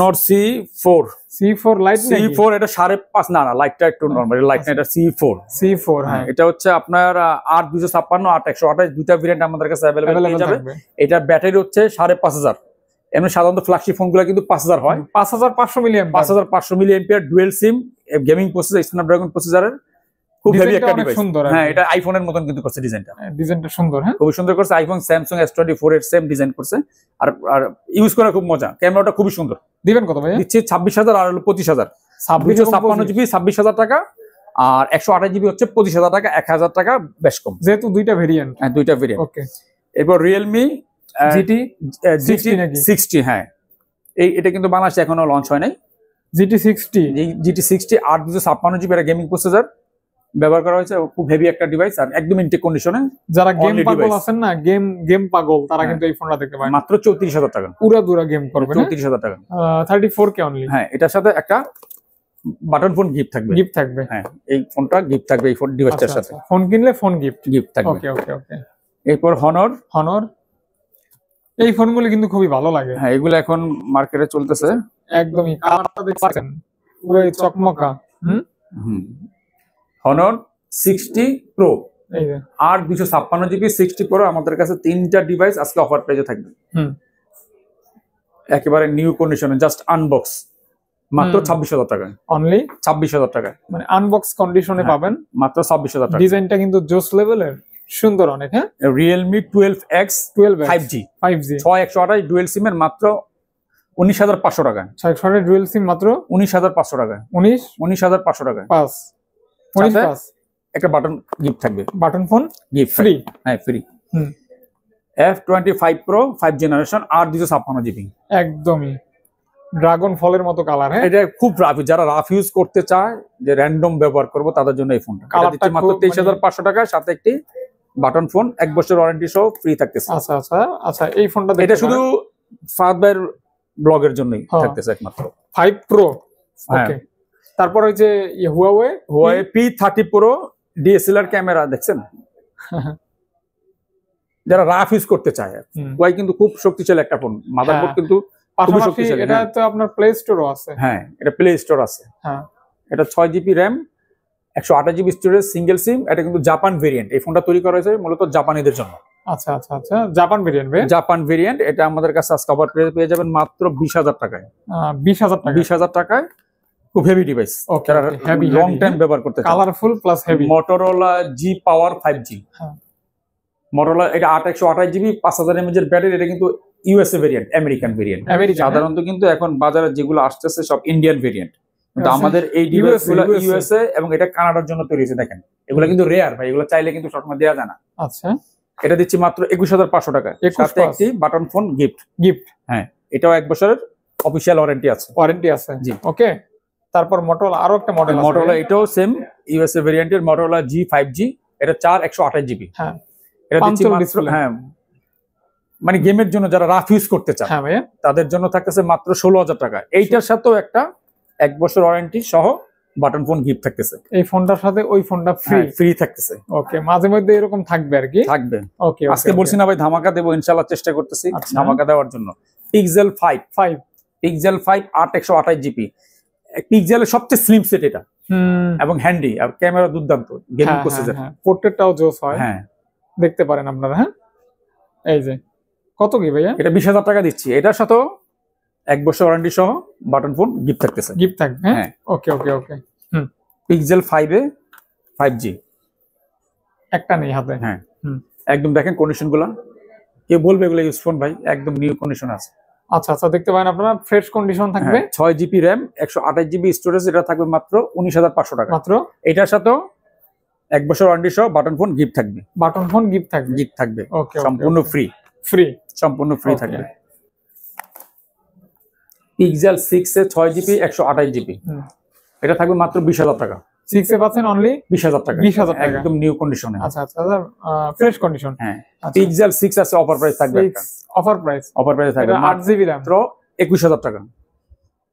Speaker 1: Nord C4
Speaker 2: light,
Speaker 1: C4 এটা 5.5, না লাইটটা একটু নরমাল, লাইট না, এটা C4।
Speaker 2: হ্যাঁ,
Speaker 1: এটা হচ্ছে আপনার 8256 8128 দুইটা ভেরিয়েন্ট আমাদের কাছে अवेलेबल পেয়ে যাবে। এটা ব্যাটারি হচ্ছে 5500। এমনি সাধারণত ফ্ল্যাগশিপ ফোনগুলো কিন্তু 5000 হয়।
Speaker 2: 5500 milliampere,
Speaker 1: 5500 milliampere dual SIM gaming processor, Snapdragon প্রসেসরের, খুব হেভি একটা ডিভাইস। হ্যাঁ, এটা আইফোনের মতন কিন্তু করছে ডিজাইনটা।
Speaker 2: ডিজাইনটা সুন্দর, হ্যাঁ,
Speaker 1: খুব সুন্দর করছে। আইফোন স্যামসাং S24 এর সেম ডিজাইন করছে। আর ইউজ করা খুব মজা, ক্যামেরাটা খুবই সুন্দর।
Speaker 2: দিবেন কত ভাই?
Speaker 1: দিচ্ছি 26000 আর হলো 25000। 256 জিবি 26000 টাকা, আর 128 জিবি হচ্ছে 25000 টাকা, 1000 টাকা বেশ কম,
Speaker 2: যেহেতু দুইটা ভেরিয়েন্ট।
Speaker 1: হ্যাঁ, দুইটা ভেরিয়েন্ট।
Speaker 2: ওকে।
Speaker 1: এরপর Realme
Speaker 2: GT
Speaker 1: 60, হ্যাঁ, এটা কিন্তু বাংলাদেশে এখনো লঞ্চ হয় নাই।
Speaker 2: GT 60
Speaker 1: 8256 জিবি এর গেমিং প্রসেসর ব্যবহার করা হয়েছে, খুব হেভি একটা ডিভাইস, আর একদম ইনটেক কন্ডিশনে।
Speaker 2: যারা গেম পাগল আছেন না, গেম পাগল, তারা কিন্তু এই ফোনটা দেখতে পারেন।
Speaker 1: মাত্র 34000 টাকা,
Speaker 2: পুরো গেম করবেন।
Speaker 1: 34000 টাকা,
Speaker 2: 34K অনলি।
Speaker 1: হ্যাঁ, এটার সাথে একটা বাটন ফোন গিফট থাকবে। হ্যাঁ, এই ফোনটা গিফট থাকবে, এই ফোন ডিভাইসটার সাথে।
Speaker 2: ফোন কিনলে ফোন গিফট থাকবে। ওকে।
Speaker 1: এরপর Honor
Speaker 2: এই ফোনগুলো কিন্তু খুবই ভালো লাগে।
Speaker 1: হ্যাঁ, এগুলো এখন মার্কেটে চলতেছে।
Speaker 2: একদমই, কালারটা দেখছেন পুরো চকমকা।
Speaker 1: Honor 60 Pro
Speaker 2: এই যে
Speaker 1: 8256 জিবি 60 Pro আমাদের কাছে তিনটা ডিভাইস আজকে অফার প্রাইসে থাকবে। একেবারে নিউ কন্ডিশনে, জাস্ট আনবক্স, মাত্র 26000 টাকা
Speaker 2: অনলি।
Speaker 1: 26000 টাকা,
Speaker 2: মানে আনবক্স কন্ডিশনে পাবেন
Speaker 1: মাত্র 26000 টাকা।
Speaker 2: ডিজাইনটা কিন্তু জোস লেভেলের, সুন্দর অনেক। হ্যাঁ,
Speaker 1: Realme 12X 5G 6128 dual SIM এর মাত্র 19500 টাকা।
Speaker 2: 6128 ডুয়াল সিম মাত্র
Speaker 1: 19500 টাকা। 19500 টাকা।
Speaker 2: 19
Speaker 1: একটা বাটন গিফট থাকবে,
Speaker 2: বাটন ফোন
Speaker 1: গিফট
Speaker 2: ফ্রি।
Speaker 1: হ্যাঁ, free. F25 Pro 5 generation 8256 GB,
Speaker 2: একদমই ড্রাগন ফলের মতো কালার। হ্যাঁ,
Speaker 1: এটা খুব রাফ, যারা রাফ ইউজ করতে চায়, যে র্যান্ডম ব্যবহার করব, তাদের জন্য এই ফোনটা। এটা দিচ্ছি মাত্র 23500 টাকা, সাথে একটি বাটন ফোন 1 বছর ওয়ারেন্টি সহ ফ্রি থাকতেছে।
Speaker 2: আচ্ছা, এই ফোনটা
Speaker 1: এটা শুধু ফাহাদ ভাইয়ের ব্লগের জন্যই থাকতেছে একমাত্র।
Speaker 2: 5 Pro। ওকে। তারপর ওই যে Huawei
Speaker 1: P30 Pro DSLR camera দেখছেন, যারা রাফ ইউজ করতে চায়। ওয়াই কিন্তু খুব শক্তিশালী একটা ফোন, মাদারবোর্ড কিন্তু খুব শক্তিশালী।
Speaker 2: এটা তো আপনার প্লে স্টোরও আছে।
Speaker 1: হ্যাঁ, এটা প্লে স্টোর আছে।
Speaker 2: হ্যাঁ,
Speaker 1: এটা 6GB RAM 128 GB storage, single sim. এটা কিন্তু জাপান ভেরিয়েন্ট, এই ফোনটা তৈরি করা হয়েছে মূলত জাপানিদের জন্য।
Speaker 2: আচ্ছা, জাপান ভেরিয়েন্ট। এটা আমাদের কাছে আজকে অফার পেয়ে যাবেন মাত্র 20000 টাকায়। 20000 টাকায়, খুব হেভি ডিভাইস, লং টাইম ব্যবহার করতে, colourful plus heavy.
Speaker 1: Motorola G Power 5G। Motorola এটা 128 জিবি 5000 mAh এর ব্যাটারি। এটা কিন্তু ইউএসএ ভেরিয়েন্ট, আমেরিকান ভেরিয়েন্ট। সাধারণত কিন্তু এখন বাজারে যেগুলো আসতেছে সব ইন্ডিয়ান ভেরিয়েন্ট, কিন্তু আমাদের এই ডিভাইসগুলো ইউএসএ এবং এটা কানাডার জন্য তৈরি হয়েছে। দেখেন, এগুলো কিন্তু রেয়ার ভাই, এগুলো চাইলে কিন্তু সবসময় দেওয়া যায় না।
Speaker 2: আচ্ছা,
Speaker 1: এটা দিচ্ছি মাত্র 21500 টাকা, সাথে একটি বাটন ফোন গিফট। হ্যাঁ, এটাও 1 বছরের অফিশিয়াল ওয়ারেন্টি আছে।
Speaker 2: জি, ওকে। তারপর Motorola আরো একটা মডেল আছে,
Speaker 1: Motorola এটাও সেম ইউএসএ ভেরিয়েন্টের Motorola G5G। এটা 128 জিবি।
Speaker 2: হ্যাঁ,
Speaker 1: এটা দিচ্ছি মাত্র, হ্যাঁ, মানে গেমের জন্য যারা রাফ ইউজ করতে চায়,
Speaker 2: হ্যাঁ ভাইয়া,
Speaker 1: তাদের জন্য থাকতেছে মাত্র 16000 টাকা। এইটার সাথেও একটা 1 বছর ওয়ারেন্টি সহ বাটন ফোন গিফট থাকতেছে।
Speaker 2: এই ফোনটার সাথে ওই ফোনটা
Speaker 1: ফ্রি থাকতেছে।
Speaker 2: ওকে, মাঝে মধ্যে এরকম থাকবে আর কি। ওকে,
Speaker 1: আজকে বলছি না ভাই ধামাকা দেবো, ইনশাআল্লাহ চেষ্টা করতেছি ধামাকা দেওয়ার জন্য। Pixel 5 8128 জিবি, পিক্সেলের সবচেয়ে স্লিম সেট এটা, এবং হ্যান্ডি, আর ক্যামেরা দুর্দান্ত, গেমিং প্রসেসর।
Speaker 2: পোর্ট্রেটটাও জোস হয়,
Speaker 1: হ্যাঁ,
Speaker 2: দেখতে পারেন আপনারা। হ্যাঁ, এই যে কত কি ভাইয়া?
Speaker 1: এটা 20000 টাকা দিচ্ছি। এটার সাথে 1 বছর ওয়ারেন্টি সহ বাটন ফোন গিফট থাকতেছে।
Speaker 2: হ্যাঁ, ওকে।
Speaker 1: Pixel 5a 5G
Speaker 2: একটা নেই হাতে।
Speaker 1: হ্যাঁ, একদম দেখেন কন্ডিশন গুলা, কেউ বলবে এগুলো ইউজ ফোন ভাই, একদম নিউ কন্ডিশন আছে।
Speaker 2: আচ্ছা আচ্ছা, দেখতে পারেন আপনারা ফ্রেশ কন্ডিশন থাকবে।
Speaker 1: 6GB RAM 128GB স্টোরেজ, এটা থাকবে মাত্র 19,500 টাকা
Speaker 2: মাত্র।
Speaker 1: এটার সাথে 1 বছর ওয়ারেন্টি সহ বাটন ফোন গিফট থাকবে।
Speaker 2: বাটন ফোন গিফট থাকবে।
Speaker 1: গিফট থাকবে
Speaker 2: ওকে,
Speaker 1: সম্পূর্ণ ফ্রি।
Speaker 2: ফ্রি,
Speaker 1: সম্পূর্ণ ফ্রি থাকবে। পিক্সেল 6 এ 6GB 128GB, এটা থাকবে মাত্র 20,000 টাকা।
Speaker 2: 6 এ পাচ্ছেন অনলি
Speaker 1: 20,000 টাকা,
Speaker 2: 20,000 টাকা
Speaker 1: একদম নিউ কন্ডিশনে।
Speaker 2: আচ্ছা আচ্ছা, ফ্রেশ কন্ডিশন।
Speaker 1: হ্যাঁ, পিক্সেল 6 আছে, অফার প্রাইস থাকবে।
Speaker 2: অফার প্রাইস
Speaker 1: থাকবে
Speaker 2: 8GB RAM
Speaker 1: মাত্র 21,000 টাকা।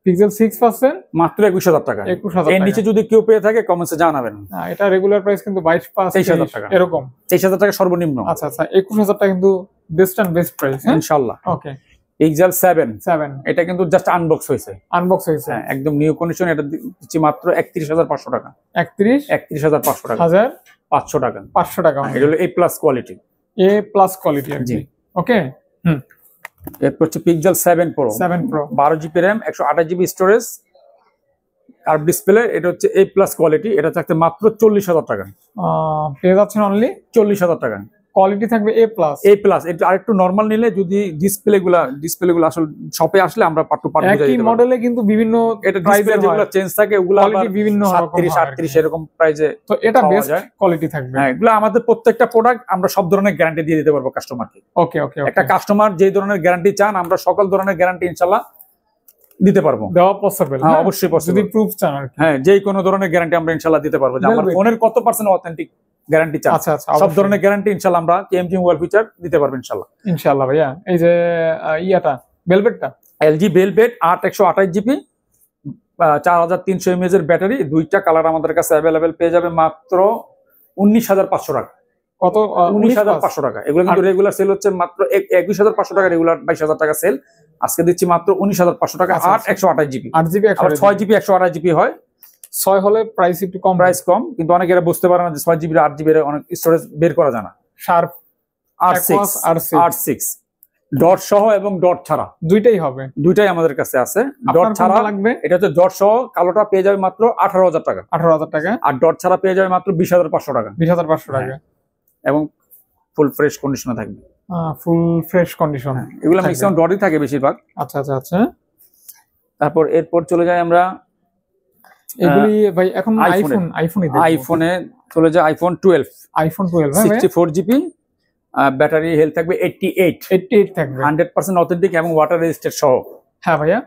Speaker 2: পিক্সেল 6 পাচ্ছেন
Speaker 1: মাত্র 21,000 টাকা।
Speaker 2: 21,000
Speaker 1: এর নিচে যদি কেউ পেয়ে থাকে কমেন্টসে জানাবেন।
Speaker 2: এটা রেগুলার প্রাইস কিন্তু 22,000 টাকা এরকম।
Speaker 1: 23,000 টাকা সর্বনিম্ন।
Speaker 2: আচ্ছা আচ্ছা, 21,000 টাকা কিন্তু বেস্ট এন্ড বেস্ট প্রাইস
Speaker 1: ইনশাআল্লাহ।
Speaker 2: ওকে,
Speaker 1: পিক্সেল 7
Speaker 2: এটা
Speaker 1: কিন্তু জাস্ট আনবক্স হয়েছে।
Speaker 2: হ্যাঁ,
Speaker 1: একদম নিউ কন্ডিশন। এটা দিচ্ছি মাত্র 31,500 টাকা।
Speaker 2: 31,500
Speaker 1: টাকা, 500 টাকা,
Speaker 2: 500 টাকা।
Speaker 1: এটা হলো A+ কোয়ালিটি।
Speaker 2: কোয়ালিটি। জি, ওকে।
Speaker 1: এরপর হচ্ছে pixel 7 Pro 12GB RAM 128GB storage, curve display. এটা হচ্ছে A+ কোয়ালিটি, এটা থাকতে মাত্র 40,000 টাকা।
Speaker 2: পেয়ে যাচ্ছেন অনলি
Speaker 1: 40,000 টাকা।
Speaker 2: কোয়ালিটি থাকবে A+।
Speaker 1: এটা আরেকটু নরমাল নিলে যদি ডিসপ্লেগুলো আসলে শপে আসলে আমরা পার্ট টু পার্ট বুঝাই দিতে পারবো।
Speaker 2: একই মডেলে কিন্তু বিভিন্ন
Speaker 1: এটা ডিসপ্লে যেগুলো চেঞ্জ থাকে ওগুলো আবার
Speaker 2: বিভিন্ন
Speaker 1: 37-38 এরকম প্রাইসে।
Speaker 2: তো এটা বেস্ট কোয়ালিটি থাকবে।
Speaker 1: হ্যাঁ, এগুলো আমাদের প্রত্যেকটা প্রোডাক্ট আমরা সব ধরনের গ্যারান্টি দিয়ে দিতে পারবো কাস্টমারকে।
Speaker 2: ওকে ওকে,
Speaker 1: একটা কাস্টমার যে ধরনের গ্যারান্টি চান আমরা সকল ধরনের গ্যারান্টি ইনশাআল্লাহ দিতে পারবো।
Speaker 2: দেওয়া পসিবল?
Speaker 1: হ্যাঁ, অবশ্যই পসিবল।
Speaker 2: যদি প্রুফ চান আর কি।
Speaker 1: হ্যাঁ, যে কোনো ধরনের গ্যারান্টি আমরা ইনশাআল্লাহ দিতে পারবো। যে আমার ফোনের কত পার্সেন্ট অথেন্টিক গ্যারান্টি চান,
Speaker 2: আচ্ছা আচ্ছা,
Speaker 1: সব ধরনের গ্যারান্টি ইনশাআল্লাহ আমরা KMG মোবাইল ফিচার দিতে পারবো ইনশাআল্লাহ।
Speaker 2: ইনশাআল্লাহ ভাইয়া। এই যে ইয়াটা ভেলভেটটা,
Speaker 1: LG ভেলভেট 8 128GB 4300 mAh এর ব্যাটারি, দুইটা কালার আমাদের কাছে अवेलेबल পেয়ে যাবে মাত্র 19,500 টাকা।
Speaker 2: কত?
Speaker 1: 19,500 টাকা। এগুলো কিন্তু রেগুলার সেল হচ্ছে মাত্র 21,500 টাকা, রেগুলার 22,000 টাকা সেল। আজকে দিচ্ছি মাত্র 19,500 টাকা। 8 128GB,
Speaker 2: 8GB
Speaker 1: 6GB 128GB হয়।
Speaker 2: 6 হলে প্রাইস একটু কম,
Speaker 1: কিন্তু অনেকে এরা বুঝতে পারে না যে 6GB 8GB এর অনেক স্টোরেজ বের করা যায় না।
Speaker 2: শার্প
Speaker 1: R6 ডট সহ এবং ডট ছাড়া
Speaker 2: দুইটাই হবে,
Speaker 1: দুইটাই আমাদের কাছে আছে। ডট ছাড়া
Speaker 2: লাগবে,
Speaker 1: এটা হচ্ছে ডট সহ কালোটা পেয়ে যাবে মাত্র 18,000 টাকা।
Speaker 2: 18,000 টাকা।
Speaker 1: আর ডট ছাড়া পেয়ে যাবে মাত্র 20,500 টাকা।
Speaker 2: 20,500 টাকা
Speaker 1: এবং ফুল ফ্রেশ কন্ডিশনে থাকবে।
Speaker 2: Full fresh condition.
Speaker 1: এগুলো ম্যাক্সিমাম ডটই থাকে বেশিরভাগ।
Speaker 2: আচ্ছা আচ্ছা আচ্ছা।
Speaker 1: তারপর এরপর চলে যায় আমরা
Speaker 2: এগুলি ভাই এখন আইফোনে
Speaker 1: চলে যায় আইফোন 12 64GB, ব্যাটারি হেলথ থাকবে 88
Speaker 2: থাকবে,
Speaker 1: 100% অথেন্টিক এবং ওয়াটার রেজিস্টেড সহ।
Speaker 2: হ্যাঁ ভাইয়া,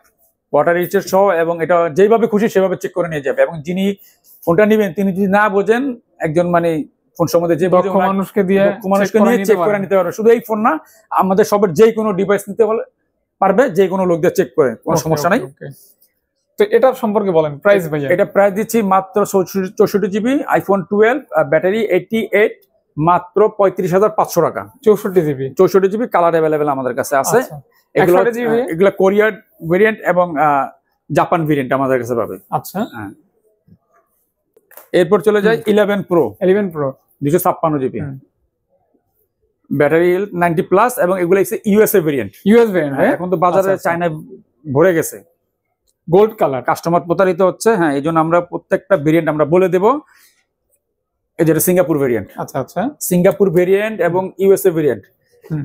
Speaker 1: ওয়াটার রেজিস্টেড সহ, এবং এটা যেভাবে খুশি সেভাবে চেক করে নিয়ে যাবে। এবং যিনি ফোনটা নেবেন তিনি যদি না বোঝেন, একজন মানে ফোন সম্বন্ধে যে
Speaker 2: মানুষকে নিয়ে
Speaker 1: চেক করে নিতে পারবে। শুধু এই ফোন না, আমাদের সবার যে কোনো ডিভাইস নিতে পারবে, যে কোনো লোক দিয়ে চেক করে, কোনো সমস্যা নাই।
Speaker 2: তো এটার সম্পর্কে বলেন প্রাইস ভাইয়া।
Speaker 1: এটা প্রাইস দিচ্ছি মাত্র 64GB আইফোন 12, ব্যাটারি 88, মাত্র 35,500 টাকা। 64GB কালার अवेलेबल আমাদের কাছে আছে। এগুলো কোরিয়ান ভেরিয়েন্ট এবং জাপান ভেরিয়েন্ট আমাদের কাছে পাবে।
Speaker 2: আচ্ছা,
Speaker 1: এরপর চলে যায় 11 Pro 256GB, ব্যাটারি 90+ এবং এগুলো USA ভেরিয়েন্ট। এখন তো বাজারে চায়না ভরে গেছে।
Speaker 2: গোল্ড কালার,
Speaker 1: কাস্টমার প্রতারিত হচ্ছে। হ্যাঁ, এই জন্য আমরা প্রত্যেকটা ভেরিয়েন্ট আমরা বলে দেবো। এই যেটা সিঙ্গাপুর ভেরিয়েন্ট।
Speaker 2: আচ্ছা আচ্ছা,
Speaker 1: সিঙ্গাপুর ভেরিয়েন্ট এবং USA ভেরিয়েন্ট।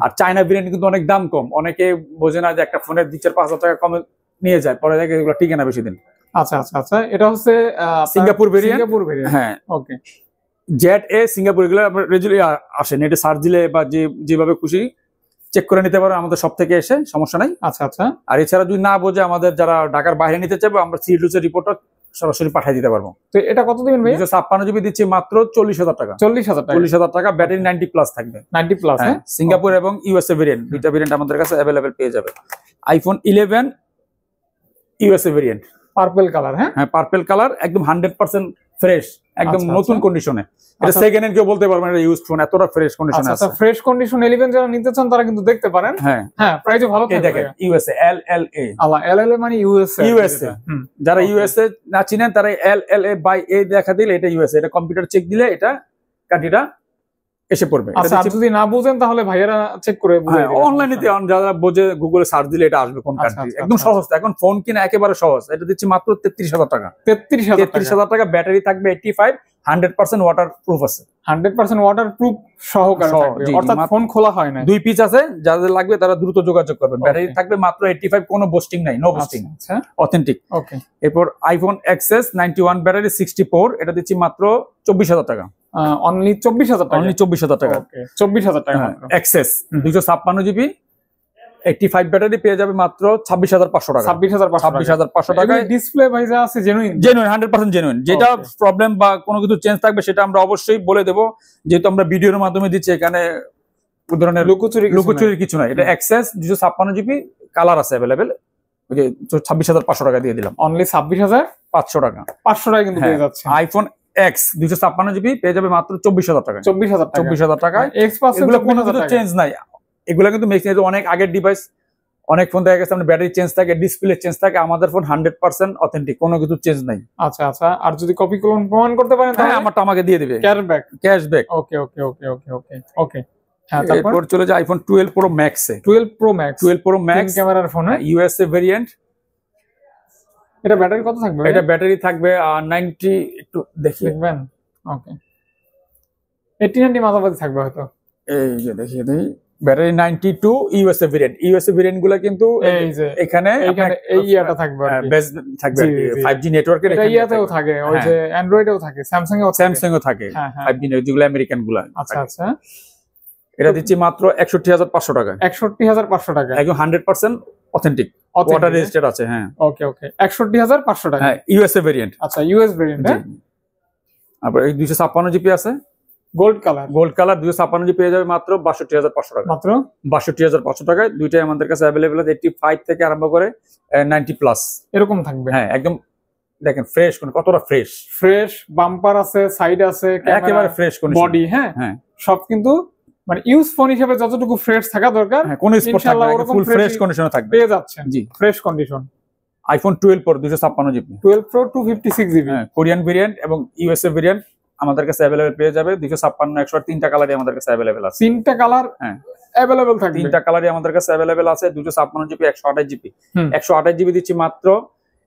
Speaker 1: আর চায়না ভেরিয়েন্ট কিন্তু অনেক দাম কম। অনেকে বোঝে না যে একটা ফোনের 2-4-5 টাকা কমে নিয়ে যায়, পরে দেখে এগুলো টিকে না বেশি দিন।
Speaker 2: আচ্ছা আচ্ছা আচ্ছা, এটা হচ্ছে
Speaker 1: সিঙ্গাপুর ভেরিয়েন্ট। হ্যাঁ,
Speaker 2: ওকে।
Speaker 1: ZA সিঙ্গাপুর, এগুলো রেগুলারলি আসে, নেটে সার্চ দিলে বা যেভাবে খুশি চেক করে নিতে পারো আমাদের সব থেকে এসে, সমস্যা নাই।
Speaker 2: আচ্ছা আচ্ছা।
Speaker 1: আর এছাড়া যদি না বোঝে, আমাদের যারা ঢাকার বাইরে নিতে চাইবো, আমরা সিরিজের রিপোর্টটা সরাসরি পাঠিয়ে দিতে পারবো।
Speaker 2: তো এটা কত দিবেন ভাই?
Speaker 1: 256GB দিচ্ছি মাত্র 40,000 টাকা।
Speaker 2: 40,000
Speaker 1: টাকা, ব্যাটারি 90+ থাকবে।
Speaker 2: 90+,
Speaker 1: হ্যাঁ, সিঙ্গাপুর এবং USA ভেরিয়েন্ট, দুইটা ভেরিয়েন্ট আমাদের কাছে अवेलेबल পেয়ে যাবে। IPhone 11 USA variant,
Speaker 2: purple colour. হ্যাঁ,
Speaker 1: পার্পল কালার, একদম 100% ফ্রেশ, একদম নতুন কন্ডিশনে। এটা সেকেন্ড হ্যান্ড কেউ বলতে পারবে না, এটা ইউজড ফোন, এতটা ফ্রেশ কন্ডিশনে আছে।
Speaker 2: ফ্রেশ কন্ডিশন 11 যারা নিতে চান তারা কিন্তু দেখতে পারেন। হ্যাঁ, প্রাইসও ভালো থাকবে।
Speaker 1: দেখেন USA
Speaker 2: LLA মানে USA।
Speaker 1: যারা USA না চিনেন তারা LLA বাই A দেখা দিলে এটা USA, এটা কম্পিউটার চেক দিলে এটা কান্ট্রিটা এসে পড়বে।
Speaker 2: আচ্ছা, আর যদি না বুঝেন তাহলে ভাইয়ারা চেক করে
Speaker 1: অনলাইনে যারা বোঝে গুগলে সার্চ দিলে এটা আসবে কোন কান্ট্রি, একদম সহজ। এখন ফোন কিনা একেবারে সহজ, এটা দিচ্ছি মাত্র 33,000 টাকা। 33,000 টাকা, ব্যাটারি থাকবে 85, 100% ওয়াটার প্রুফ আছে,
Speaker 2: 100% ওয়াটার প্রুফ সহকারে থাকবে, অর্থাৎ ফোন খোলা হয় না।
Speaker 1: 2 পিস আছে, যাদের লাগবে তারা দ্রুত যোগাযোগ করবেন। ব্যাটারি থাকবে মাত্র 85, কোনো বুস্টিং নাই, নো বুস্টিং, অথেন্টিক।
Speaker 2: ওকে,
Speaker 1: এরপর আইফোন এক্সএস 91 ব্যাটারি 64, এটা দিচ্ছি মাত্র 24,000 টাকা।
Speaker 2: অনলি 24,000 টাকা,
Speaker 1: অনলি 24,000 টাকা।
Speaker 2: ওকে, 24,000 টাকা
Speaker 1: এক্সএস 256 জিবি 85 ব্যাটারি পেয়ে যাবে মাত্র 26,500 টাকা। 26,500 টাকা।
Speaker 2: ডিসপ্লে ভাই যা আছে জেনুইন
Speaker 1: 100% জেনুইন। যেটা প্রবলেম বা কোনো কিছু চেঞ্জ থাকবে সেটা আমরা অবশ্যই বলে দেব, যেহেতু আমরা ভিডিওর মাধ্যমে দিচ্ছি, এখানে ধরনের লুকোচুরির কিছু নাই। এটা এক্সএস 256 জিবি, কালার আছে अवेलेबल। ওই যে 26,500 টাকা দিয়ে দিলাম।
Speaker 2: অনলি 26,500
Speaker 1: টাকা।
Speaker 2: 500 টাকা কিন্তু পেয়ে যাচ্ছে।
Speaker 1: আইফোন এক্স 256 জিবি পেয়ে যাবে মাত্র 24,000 টাকা।
Speaker 2: 24,000
Speaker 1: টাকা।
Speaker 2: এক্স পার্সেন্ট
Speaker 1: কোনো কিছু চেঞ্জ নাই, এগুলা কিন্তু মেক্সিমাম অনেক আগের ডিভাইস। অনেক ফোন দেখা গেছে আপনার ব্যাটারি চেঞ্জ থাকে, ডিসপ্লে চেঞ্জ থাকে, আমাদের ফোন 100% অথেন্টিক, কোনো কিছু চেঞ্জ নাই।
Speaker 2: আচ্ছা আচ্ছা, আর যদি কপি ক্লোন প্রমাণ করতে পারেন তাহলে
Speaker 1: আমারটা আমাকে দিয়ে দিবে, ক্যাশব্যাক।
Speaker 2: ওকে ওকে ওকে ওকে ওকে ওকে।
Speaker 1: এরপর চলে যায় আইফোন 12 প্রো ম্যাক্স এ।
Speaker 2: 12 প্রো ম্যাক্স
Speaker 1: ক্যামেরার ফোন, ইউএসএ ভেরিয়েন্ট।
Speaker 2: এটা ব্যাটারি কত থাকবে?
Speaker 1: এটা ব্যাটারি থাকবে 90, একটু দেখবেন।
Speaker 2: ওকে, 80-90 মাঝামাঝি থাকবে হয়তো।
Speaker 1: এই যে দেখিয়ে দেই, battery 92, USA variant. USA variant গুলা কিন্তু
Speaker 2: এই যে
Speaker 1: এখানে
Speaker 2: এই ইয়াটা থাকবে,
Speaker 1: বেস থাকবে 5G নেটওয়ার্কের।
Speaker 2: এটা ইয়াতেও থাকে, ওই যে অ্যান্ড্রয়েডেও থাকে, স্যামসাং এও
Speaker 1: থাকে 5G যেগুলো আমেরিকান গুলা।
Speaker 2: আচ্ছা আচ্ছা,
Speaker 1: এটা দিচ্ছি মাত্র 61,500 টাকা।
Speaker 2: 61,500 টাকা,
Speaker 1: একদম 100% অথেন্টিক, ওয়াটার রেজিস্টার্ড আছে। হ্যাঁ,
Speaker 2: ওকে ওকে, 61,500 টাকা।
Speaker 1: হ্যাঁ, ইউএসএ ভেরিয়েন্ট।
Speaker 2: আচ্ছা, ইউএস ভেরিয়েন্ট।
Speaker 1: আবার এই 256 জিবি আছে,
Speaker 2: গোল্ড কালার
Speaker 1: 256 জিবি পেয়ে যাবে মাত্র 62,500 টাকা।
Speaker 2: মাত্র
Speaker 1: 62,500 টাকায়। দুইটাই আমাদের কাছে अवेलेबल আছে, 85 থেকে আরম্ভ করে 90 প্লাস
Speaker 2: এরকম থাকবে।
Speaker 1: হ্যাঁ, একদম দেখেন ফ্রেশ, কতটা
Speaker 2: ফ্রেশ বাম্পার আছে, সাইড আছে,
Speaker 1: একেবারে ফ্রেশ কোন
Speaker 2: বডি। হ্যাঁ, সব কিন্তু মানে ইউজ ফোন হিসেবে যতটুকু ফ্রেশ থাকা দরকার,
Speaker 1: কোনো স্পট থাকবে না, ফুল ফ্রেশ কন্ডিশনে থাকবে,
Speaker 2: পেয়ে যাচ্ছেন।
Speaker 1: জি,
Speaker 2: fresh condition.
Speaker 1: IPhone 12 Pro 256 GB,
Speaker 2: 12 Pro 256 GB,
Speaker 1: Korean variant এবং ইউএসএ ভেরিয়েন্ট আমাদের কাছে अवेलेबल পেয়ে যাবে। 256, 100, তিনটা কালারই আমাদের কাছে अवेलेबल আছে।
Speaker 2: তিনটা কালার अवेलेबल থাকবে,
Speaker 1: তিনটা কালারই আমাদের কাছে अवेलेबल আছে। 256 জিবি, 128 জিবি। 128 জিবি দিচ্ছি মাত্র,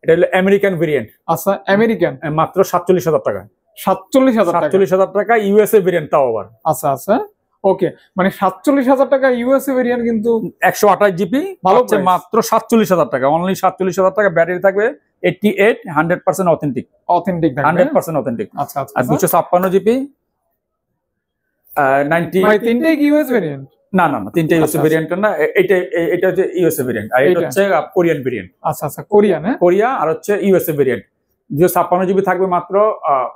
Speaker 1: এটা হলো আমেরিকান ভেরিয়েন্ট।
Speaker 2: আচ্ছা, আমেরিকান,
Speaker 1: মাত্র 47,000 টাকা।
Speaker 2: 47,000
Speaker 1: টাকা ইউএসএ ভেরিয়েন্ট, তাও আবার।
Speaker 2: আচ্ছা আচ্ছা, ওকে, মানে 47,000 টাকা ইউএসএ ভেরিয়েন্ট, কিন্তু
Speaker 1: 128 জিবি
Speaker 2: ভালো
Speaker 1: মাত্র 47,000 টাকা। অনলি 47,000 টাকা। ব্যাটারি থাকবে 88, 100% অথেন্টিক থাকবে, 100% অথেন্টিক।
Speaker 2: আচ্ছা আচ্ছা,
Speaker 1: আর 256 জিবি 90,
Speaker 2: মানে তিনটাই ইউএস ভেরিয়েন্ট?
Speaker 1: না না না, তিনটা ইউএসএ ভেরিয়েন্ট না, এটা হচ্ছে ইউএসএ ভেরিয়েন্ট, আর এটা হচ্ছে কোরিয়ান ভেরিয়েন্ট।
Speaker 2: আচ্ছা আচ্ছা, কোরিয়ান,
Speaker 1: কোরিয়া, আর হচ্ছে ইউএসএ ভেরিয়েন্ট। 256 জিবি থাকবে মাত্র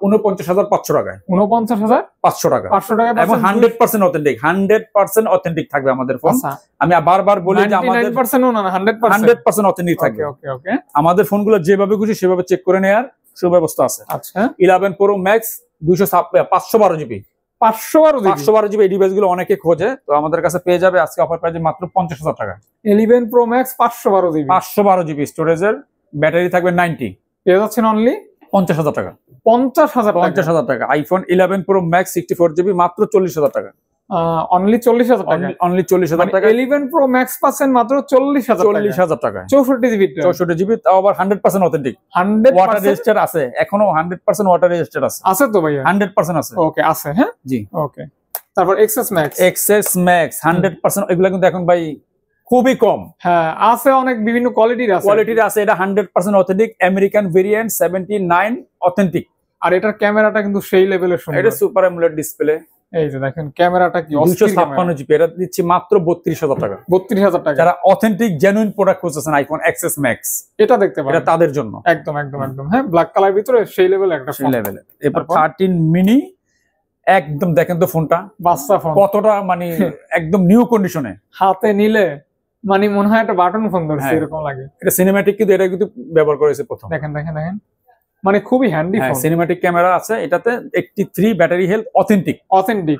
Speaker 1: 49,500 টাকায়।
Speaker 2: 49,500 টাকা, 500 টাকা,
Speaker 1: এবং 100% অথেন্টিক, 100% অথেন্টিক থাকবে আমাদের ফোন। আমি বারবার বলি যে আমাদের
Speaker 2: 99% না,
Speaker 1: 100% অথেন্টিক থাকবে।
Speaker 2: ওকে ওকে,
Speaker 1: আমাদের ফোনগুলো যেভাবে খুশি সেভাবে চেক করে নেওয়ার সুব্যবস্থা আছে।
Speaker 2: আচ্ছা,
Speaker 1: 11 প্রো ম্যাক্স 512 জিবি, 512 জিবি। এই ডিভাইস গুলো অনেকে খোঁজে, তো আমাদের কাছে পেয়ে যাবে আজকে অফার প্রাইসে মাত্র 50,000 টাকা।
Speaker 2: 11 প্রো ম্যাক্স 512 জিবি,
Speaker 1: 512 জিবি স্টোরেজের, ব্যাটারি থাকবে 90,
Speaker 2: পেয়ে যাচ্ছেন অনলি
Speaker 1: 50,000 টাকা।
Speaker 2: 50,000
Speaker 1: টাকা। আইফোন 11 প্রো ম্যাক্স 64 জিবি মাত্র 40,000 টাকা।
Speaker 2: অনলি 40,000 টাকা।
Speaker 1: অনলি 40,000 টাকা।
Speaker 2: 11 প্রো ম্যাক্স পাচ্ছেন মাত্র 40,000
Speaker 1: টাকা।
Speaker 2: 64 জিবি,
Speaker 1: 64 জিবি, তাও আবার 100% অথেন্টিক।
Speaker 2: 100%
Speaker 1: ওয়াটার রেজিস্টার আছে, এখনো 100% ওয়াটার রেজিস্টার আছে।
Speaker 2: আছে তো ভাইয়া?
Speaker 1: 100% আছে।
Speaker 2: ওকে, আছে। হ্যাঁ,
Speaker 1: জি,
Speaker 2: ওকে। তারপর এক্সএস ম্যাক্স
Speaker 1: 100% এগুলা কিন্তু এখন ভাই খুবই কম।
Speaker 2: হ্যাঁ, আছে, অনেক বিভিন্ন কোয়ালিটির
Speaker 1: আছে। এটা 100% অথেন্টিক, আমেরিকান ভেরিয়েন্ট 79 অথেন্টিক।
Speaker 2: আর এটার ক্যামেরাটা কিন্তু সেই লেভেলের সুন্দর।
Speaker 1: এটা সুপার অ্যামোলেড ডিসপ্লে।
Speaker 2: এই যে দেখেন ক্যামেরাটা কি,
Speaker 1: 256 জিবি। এটা দিচ্ছি মাত্র 32,000 টাকা।
Speaker 2: 32,000 টাকা।
Speaker 1: যারা অথেন্টিক জেনুইন প্রোডাক্ট খুঁজছেন আইফোন এক্সএস ম্যাক্স,
Speaker 2: এটা দেখতে পারেন, এটা
Speaker 1: তাদের জন্য
Speaker 2: একদম একদম একদম। হ্যাঁ, ব্ল্যাক কালার ভিতরে সেই লেভেল একটা ফোন।
Speaker 1: এরপর 13 মিনি, একদম দেখেন তো ফোনটা,
Speaker 2: বাচ্চা ফোন,
Speaker 1: কতটা মানে একদম নিউ কন্ডিশনে।
Speaker 2: হাতে নিলে মানে মনে হয় একটা বাটন ফোন ধরছে এরকম লাগে।
Speaker 1: এটা সিনেম্যাটিক, কিন্তু এটা কিন্তু ব্যবহার করেছে প্রথম।
Speaker 2: দেখেন দেখেন দেখেন, মানে খুবই হ্যান্ডি ফোন।
Speaker 1: সিনেম্যাটিক ক্যামেরা আছে এটাতে, 83 ব্যাটারি হেলথ, অথেন্টিক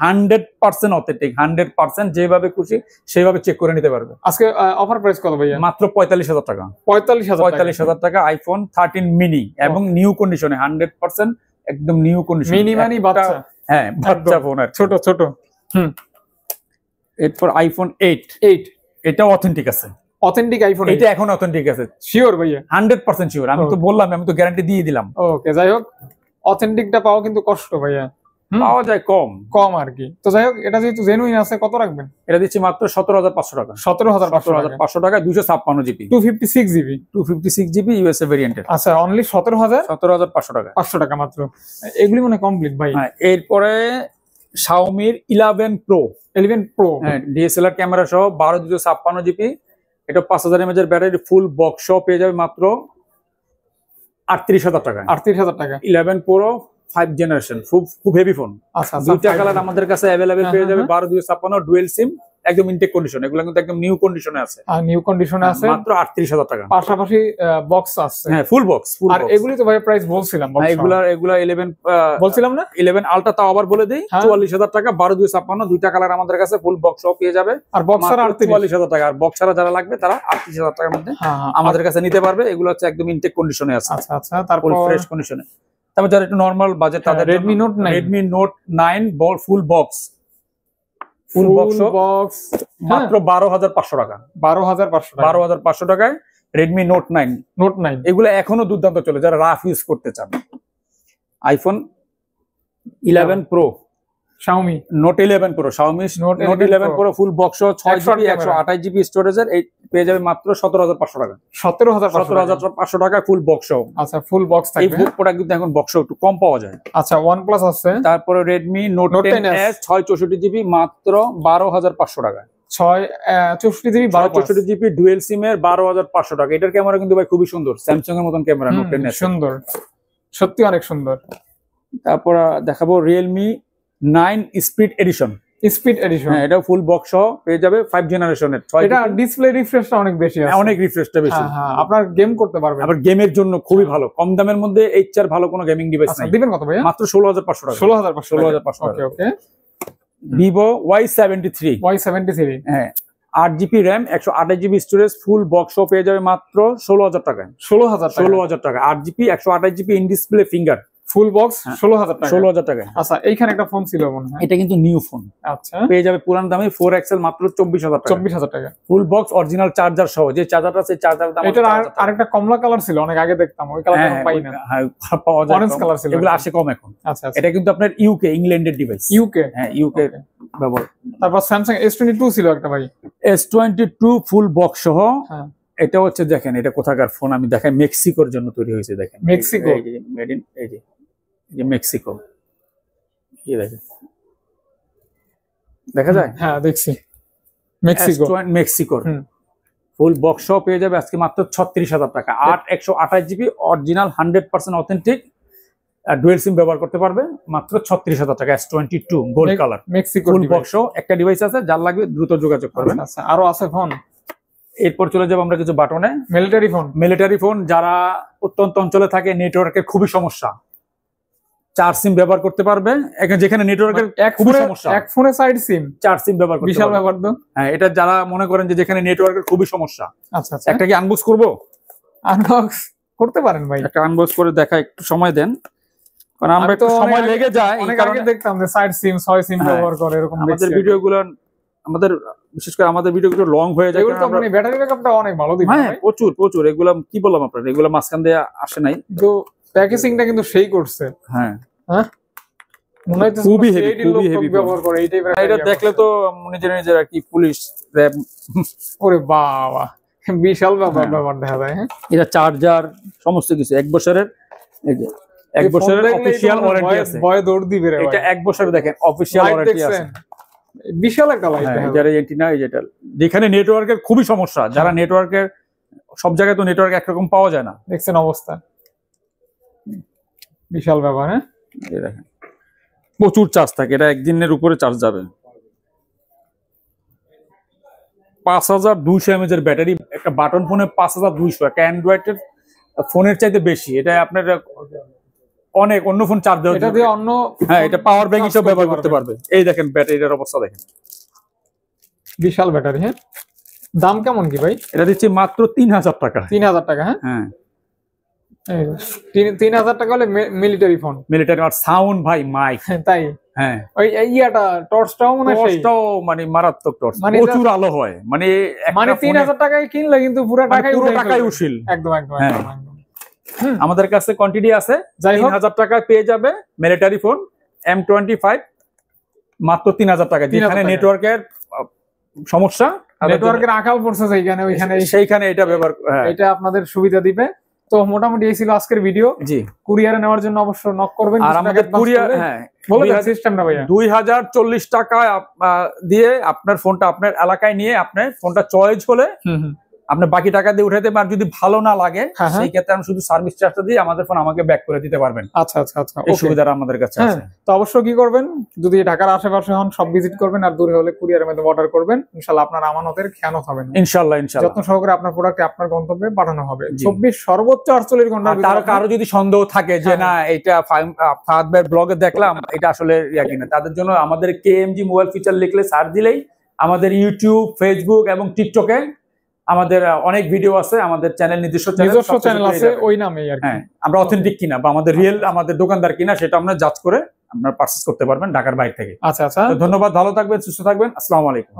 Speaker 1: 100% অথেন্টিক, 100% যেভাবে খুশি সেভাবে চেক করে নিতে পারবে।
Speaker 2: আজকে অফার প্রাইস কত ভাইয়া?
Speaker 1: মাত্র 45,000 টাকা।
Speaker 2: 45,000
Speaker 1: টাকা আইফোন 13 মিনি, এবং নিউ কন্ডিশনে, 100% একদম নিউ কন্ডিশন।
Speaker 2: মিনি মানে বাচ্চা?
Speaker 1: হ্যাঁ, বাচ্চা ফোন, আর
Speaker 2: ছোট ছোট
Speaker 1: এরপর আইফোন 8 এটা অথেন্টিক আছে।
Speaker 2: অথেন্টিক আইফোন
Speaker 1: এটা এখন অথেন্টিক আছে
Speaker 2: শিওর ভাইয়া?
Speaker 1: 100% শিওর। আমি তো বললাম, আমি তো গ্যারান্টি দিয়ে দিলাম।
Speaker 2: ওকে, যাই হোক অথেন্টিকটা পাওয়া কিন্তু কষ্ট ভাইয়া,
Speaker 1: পাওয়া যায় কম
Speaker 2: আর কি। তো যাই হোক, এটা যেহেতু জেনুইন আছে, কত রাখবেন?
Speaker 1: এটা দিচ্ছি মাত্র 17,500 টাকা।
Speaker 2: 17,500
Speaker 1: টাকা 256 জিবি
Speaker 2: 256 জিবি
Speaker 1: 256 জিবি ইউএসএ ভেরিয়েন্টের।
Speaker 2: আচ্ছা, অনলি
Speaker 1: 17,500 টাকা
Speaker 2: 500 টাকা মাত্র। এগুলি মানে কমপ্লিট ভাই।
Speaker 1: এরপরে Xiaomi 11 Pro
Speaker 2: 11 Pro,
Speaker 1: হ্যাঁ, ডিএসএলআর ক্যামেরা সহ 12,256 জিবি। এটা 5000 mAh এর ব্যাটারি, ফুল বক্স সহ পেয়ে যাবে মাত্র 38,000 টাকা।
Speaker 2: 38,000 টাকা
Speaker 1: 11 Pro 5 জেনারেশন, খুব হেভি ফোন।
Speaker 2: আচ্ছা,
Speaker 1: দুইটা কালার আমাদের কাছে অ্যাভেলেবেল পেয়ে যাবে। 12,256 ডুয়েল সিম, একদম ইনটেক কন্ডিশন। এগুলো কিন্তু একদম নিউ কন্ডিশনে আছে।
Speaker 2: নিউ কন্ডিশনে আছে,
Speaker 1: মাত্র 38,000 টাকা।
Speaker 2: পাশাপাশি বক্স আছে।
Speaker 1: হ্যাঁ, ফুল বক্স।
Speaker 2: আর এগুলি তো ভাই প্রাইস বলছিলাম,
Speaker 1: এগুলা 11
Speaker 2: বলছিলাম না,
Speaker 1: 11 আলট্রা তাও আবার বলে দেই 44,000 টাকা। 12,256 দুইটা কালার আমাদের কাছে, ফুল বক্স সহ পেয়ে যাবে।
Speaker 2: আর বক্স ছাড়া
Speaker 1: 44,000 টাকা। আর বক্স ছাড়া যারা লাগবে তারা 38,000 টাকার মধ্যে আমাদের কাছে নিতে পারবে। এগুলো হচ্ছে একদম ইনটেক কন্ডিশনে আছে।
Speaker 2: আচ্ছা, তারপর
Speaker 1: ফ্রেশ কন্ডিশনে। তারপর যারা একটু নরমাল বাজেট তাদের
Speaker 2: Redmi Note 9
Speaker 1: ফুল বক্স মাত্র 12,500 টাকা। 12,500 টাকায় Redmi Note 9 এগুলো এখনো দুর্দান্ত চলে যারা রাফ ইউজ করতে চান। IPhone 11 Pro
Speaker 2: Xiaomi
Speaker 1: Note 11 Pro Xiaomi Note 11 Pro full box 6GB 128GB স্টোরেজের এই পেয়ে যাবে মাত্র 17,500 টাকা। 17,500 টাকা ফুল বক্স।
Speaker 2: আচ্ছা, ফুল বক্স থাকবে।
Speaker 1: এই প্রোডাক্ট কিন্তু এখন বক্স একটু কম পাওয়া যায়।
Speaker 2: আচ্ছা, OnePlus আছে।
Speaker 1: তারপরে Redmi Note 10s 664GB মাত্র 12,500 টাকা।
Speaker 2: 664GB
Speaker 1: ডুয়েল সিম এর 12,500 টাকা। এটার ক্যামেরা কিন্তু ভাই খুবই সুন্দর, স্যামসাং এর মতন ক্যামেরা। Note 10s
Speaker 2: সুন্দর, সত্যি অনেক সুন্দর।
Speaker 1: তারপর দেখাবো Realme 9 স্পিড এডিশন। হ্যাঁ, এটা ফুল বক্স সহ পেয়ে যাবে 5 জেনারেশনের।
Speaker 2: এটা ডিসপ্লে রিফ্রেশটা অনেক বেশি আছে,
Speaker 1: অনেক রিফ্রেশটা বেশি।
Speaker 2: হ্যাঁ, আপনার গেম করতে পারবেন।
Speaker 1: আবার গেমের জন্য খুবই ভালো। কম দামের মধ্যে এর চেয়ে ভালো কোনো গেমিং ডিভাইস নাই।
Speaker 2: দিবেন কত ভাইয়া?
Speaker 1: মাত্র 16,500 টাকা। 16,500
Speaker 2: ওকে ওকে।
Speaker 1: Vivo Y73 হ্যাঁ, 8GB RAM 128GB storage, full box সহ পেয়ে যাবে মাত্র 16,000 টাকা। 16,000 টাকা 8GB 128GB in display finger
Speaker 2: full box 16,000 টাকা। আচ্ছা, এইখানে একটা ফোন ছিল মনে হয়,
Speaker 1: এটা কিন্তু নিউ ফোন।
Speaker 2: আচ্ছা,
Speaker 1: পেয়ে যাবে পুরান দামে 4XL মাত্র 24,000 টাকা। ফুল বক্স অরিজিনাল চার্জার সহ, যে চার্জারটা আছে চার্জারের দাম।
Speaker 2: এটার আরেকটা কমলা কালার ছিল অনেক আগে দেখতাম, ওই কালারটা পাই না।
Speaker 1: হ্যাঁ, পাওয়া যায়,
Speaker 2: অরেঞ্জ কালার ছিল।
Speaker 1: এগুলো আসে কম এখন।
Speaker 2: আচ্ছা,
Speaker 1: এটা কিন্তু আপনার ইউকে ইংল্যান্ডের ডিভাইস।
Speaker 2: হ্যাঁ,
Speaker 1: ইউকে ব্যবহার।
Speaker 2: তারপর Samsung S22 ছিল একটা ভাই,
Speaker 1: S22 ফুল বক্স সহ। হ্যাঁ, এটা হচ্ছে দেখেন এটা কোথাকার ফোন আমি দেখাই, মেক্সিকোর জন্য তৈরি হয়েছে। দেখেন
Speaker 2: মেক্সিকো,
Speaker 1: মেড ইন এই যে মেক্সিকো, এই দেখেন দেখা যায়।
Speaker 2: হ্যাঁ, দেখছি মেক্সিকোর
Speaker 1: ফুল বক্স সহ পেয়ে যাবে আজকে মাত্র 36,000 টাকা। 128GB অরিজিনাল 100% অথেন্টিক ডুয়েল সিম ব্যবহার করতে পারবে মাত্র 36,000 টাকা। S22 gold colour
Speaker 2: Mexico
Speaker 1: full box একটা ডিভাইস আছে, যার লাগবে দ্রুত যোগাযোগ করবেন।
Speaker 2: আচ্ছা, আরো আছে ফোন।
Speaker 1: এরপর চলে যাবো আমরা কিছু বাটনে।
Speaker 2: মিলিটারি ফোন
Speaker 1: যারা প্রত্যন্ত অঞ্চলে থাকে, নেটওয়ার্কের খুবই সমস্যা, 4 সিম ব্যবহার করতে পারবে। যেখানে নেটওয়ার্কের খুবই সমস্যা,
Speaker 2: এক ফোনে সাইড সিম
Speaker 1: 4 সিম ব্যবহার করতে
Speaker 2: বিশাল ব্যাপার তো।
Speaker 1: হ্যাঁ, এটা যারা মনে করেন যে যেখানে নেটওয়ার্কের খুবই সমস্যা।
Speaker 2: আচ্ছা,
Speaker 1: একটা কি আনবক্স করবো?
Speaker 2: আনবক্স করতে পারেন ভাই,
Speaker 1: একটা আনবক্স করে দেখা, একটু সময় দেন, কারণ আমরা একটু সময় লেগে যায়।
Speaker 2: অনেক আগে দেখতাম যে সাইড সিম 6 সিম ব্যবহার করে, এরকম
Speaker 1: আমাদের ভিডিওগুলো, বিশেষ করে আমাদের ভিডিওগুলো লং হয়ে যায়।
Speaker 2: এগুলো মানে ব্যাটারি ব্যাকআপটা অনেক ভালো দিবে।
Speaker 1: হ্যাঁ, প্রচুর। এগুলা কি বললাম আপনাদের, এগুলা মাঝখান দিয়ে আসে নাই,
Speaker 2: কিন্তু প্যাকেজিংটা কিন্তু সেই করছে।
Speaker 1: হ্যাঁ,
Speaker 2: মনে হয়
Speaker 1: খুবই হেভি
Speaker 2: ব্যবহার করে।
Speaker 1: এটা দেখলে তো নিজের আর কি পুলিশ র‍্যাব।
Speaker 2: ওরে বাবা, বিশাল ব্যাপার দেখা যায়। হ্যাঁ,
Speaker 1: এটা চার্জার সমস্ত কিছু 1 বছরের। এই যে 1 বছরের অফিশিয়াল ওয়ারেন্টি আছে।
Speaker 2: ভয় দৌড় দিবে রে ভাই।
Speaker 1: এটা 1 বছরের দেখেন অফিশিয়াল ওয়ারেন্টি আছে।
Speaker 2: বিশাল একটা লাইট।
Speaker 1: যারা এন্টিনা, যেটা যেখানে নেটওয়ার্কের খুবই সমস্যা, যারা নেটওয়ার্কের সব জায়গায় তো নেটওয়ার্ক একরকম পাওয়া যায় না,
Speaker 2: দেখছেন অবস্থা, বিশাল ব্যাপার। হ্যাঁ,
Speaker 1: এই দেখেন প্রচুর চার্জ থাকে, এটা একদিনের উপরে চার্জ যাবে। 5200 mAh এর ব্যাটারি, একটা বাটন ফোনে 5200, একটা অ্যান্ড্রয়েডের ফোনের চাইতে বেশি। এটা আপনার অনেক অন্য ফোন চার্জ দেওয়া,
Speaker 2: এটা দিয়ে অন্য,
Speaker 1: হ্যাঁ, এটা পাওয়ার ব্যাংক হিসেবে ব্যবহার করতে পারবে। এই দেখেন ব্যাটারির অবস্থা দেখেন,
Speaker 2: বিশাল ব্যাটারি। হ্যাঁ, দাম কেমন কি ভাই?
Speaker 1: এটা দিচ্ছি মাত্র 3,000 টাকা।
Speaker 2: 3,000 টাকা। হ্যাঁ, 3000 টাকা হলে মিলিটারি ফোন,
Speaker 1: মিলিটারি আর সাউন্ড ভাই মাইক
Speaker 2: তাই
Speaker 1: হ্যাঁ
Speaker 2: ওই ইয়াটা টর্চটাও মনে হয়
Speaker 1: টর্চটাও মানে মারাত্মক টর্চ, প্রচুর আলো হয় মানে
Speaker 2: 3000 টাকায় কিনলে কিন্তু পুরো টাকাই
Speaker 1: উশিল
Speaker 2: একদম একদম
Speaker 1: আমাদের কাছে কোয়ান্টিটি আছে 3000 টাকায় পেয়ে যাবে মিলিটারি ফোন M25 মাত্র 3000 টাকা। যেখানে নেটওয়ার্কের সমস্যা,
Speaker 2: নেটওয়ার্কের আকাল পড়ছে সেইখানে
Speaker 1: এটা ব্যবহার
Speaker 2: এটা আপনাদের সুবিধা দিবে। তো মোটামুটি এই ছিল আজকের ভিডিও।
Speaker 1: জি,
Speaker 2: কুরিয়ারে নেওয়ার জন্য অবশ্যই নক করবেন।
Speaker 1: আর আমাদের কুরিয়ার
Speaker 2: বলে দেন সিস্টেমটা ভাইয়া।
Speaker 1: 2040 টাকা দিয়ে আপনার ফোনটা আপনার এলাকায় নিয়ে আপনার ফোনটা চয়েস হলে আপনি বাকি টাকা দিয়ে উঠাতে পারেন। যদি ভালো না লাগে সেই ক্ষেত্রে আমি শুধু সার্ভিস চার্জটা দিয়ে আমাদের ফোন আমাকে ব্যাক করে দিতে পারবেন।
Speaker 2: আচ্ছা আচ্ছা আচ্ছা,
Speaker 1: এই সুবিধাটা আমাদের কাছে আছে।
Speaker 2: তো অবশ্যই কি করবেন, যদি ঢাকার আশেপাশে হন সব ভিজিট করবেন, আর দূরে হলে কুরিয়ারের মাধ্যমে অর্ডার করবেন। ইনশাআল্লাহ আপনার আমানতের খেয়ানত হবে না।
Speaker 1: ইনশাআল্লাহ
Speaker 2: যত্ন সহকারে আপনার প্রোডাক্ট আপনার গন্তব্যে পাঠানো হবে। 24 সর্বোচ্চ 48 ঘন্টা।
Speaker 1: কারো যদি সন্দেহ থাকে যে না এটা ফাহাদ ভাইয়ের ব্লগে দেখলাম এটা আসলে কিনা, তাদের জন্য আমাদের KMG মোবাইল ফিচার লিখলে সার্চ দিলেই আমাদের ইউটিউব, ফেসবুক এবং টিকটকে আমাদের অনেক ভিডিও আছে। আমাদের চ্যানেল নিজস্ব
Speaker 2: চ্যানেল আছে ওই নামেই আর কি।
Speaker 1: আমরা অথেন্টিক কিনা বা আমাদের রিয়েল আমাদের দোকানদার কিনা সেটা আমরা জাজ করে আপনারা পারচেজ করতে পারবেন ঢাকার বাইরে থেকে।
Speaker 2: আচ্ছা আচ্ছা,
Speaker 1: ধন্যবাদ, ভালো থাকবেন, সুস্থ থাকবেন, আসসালামু আলাইকুম।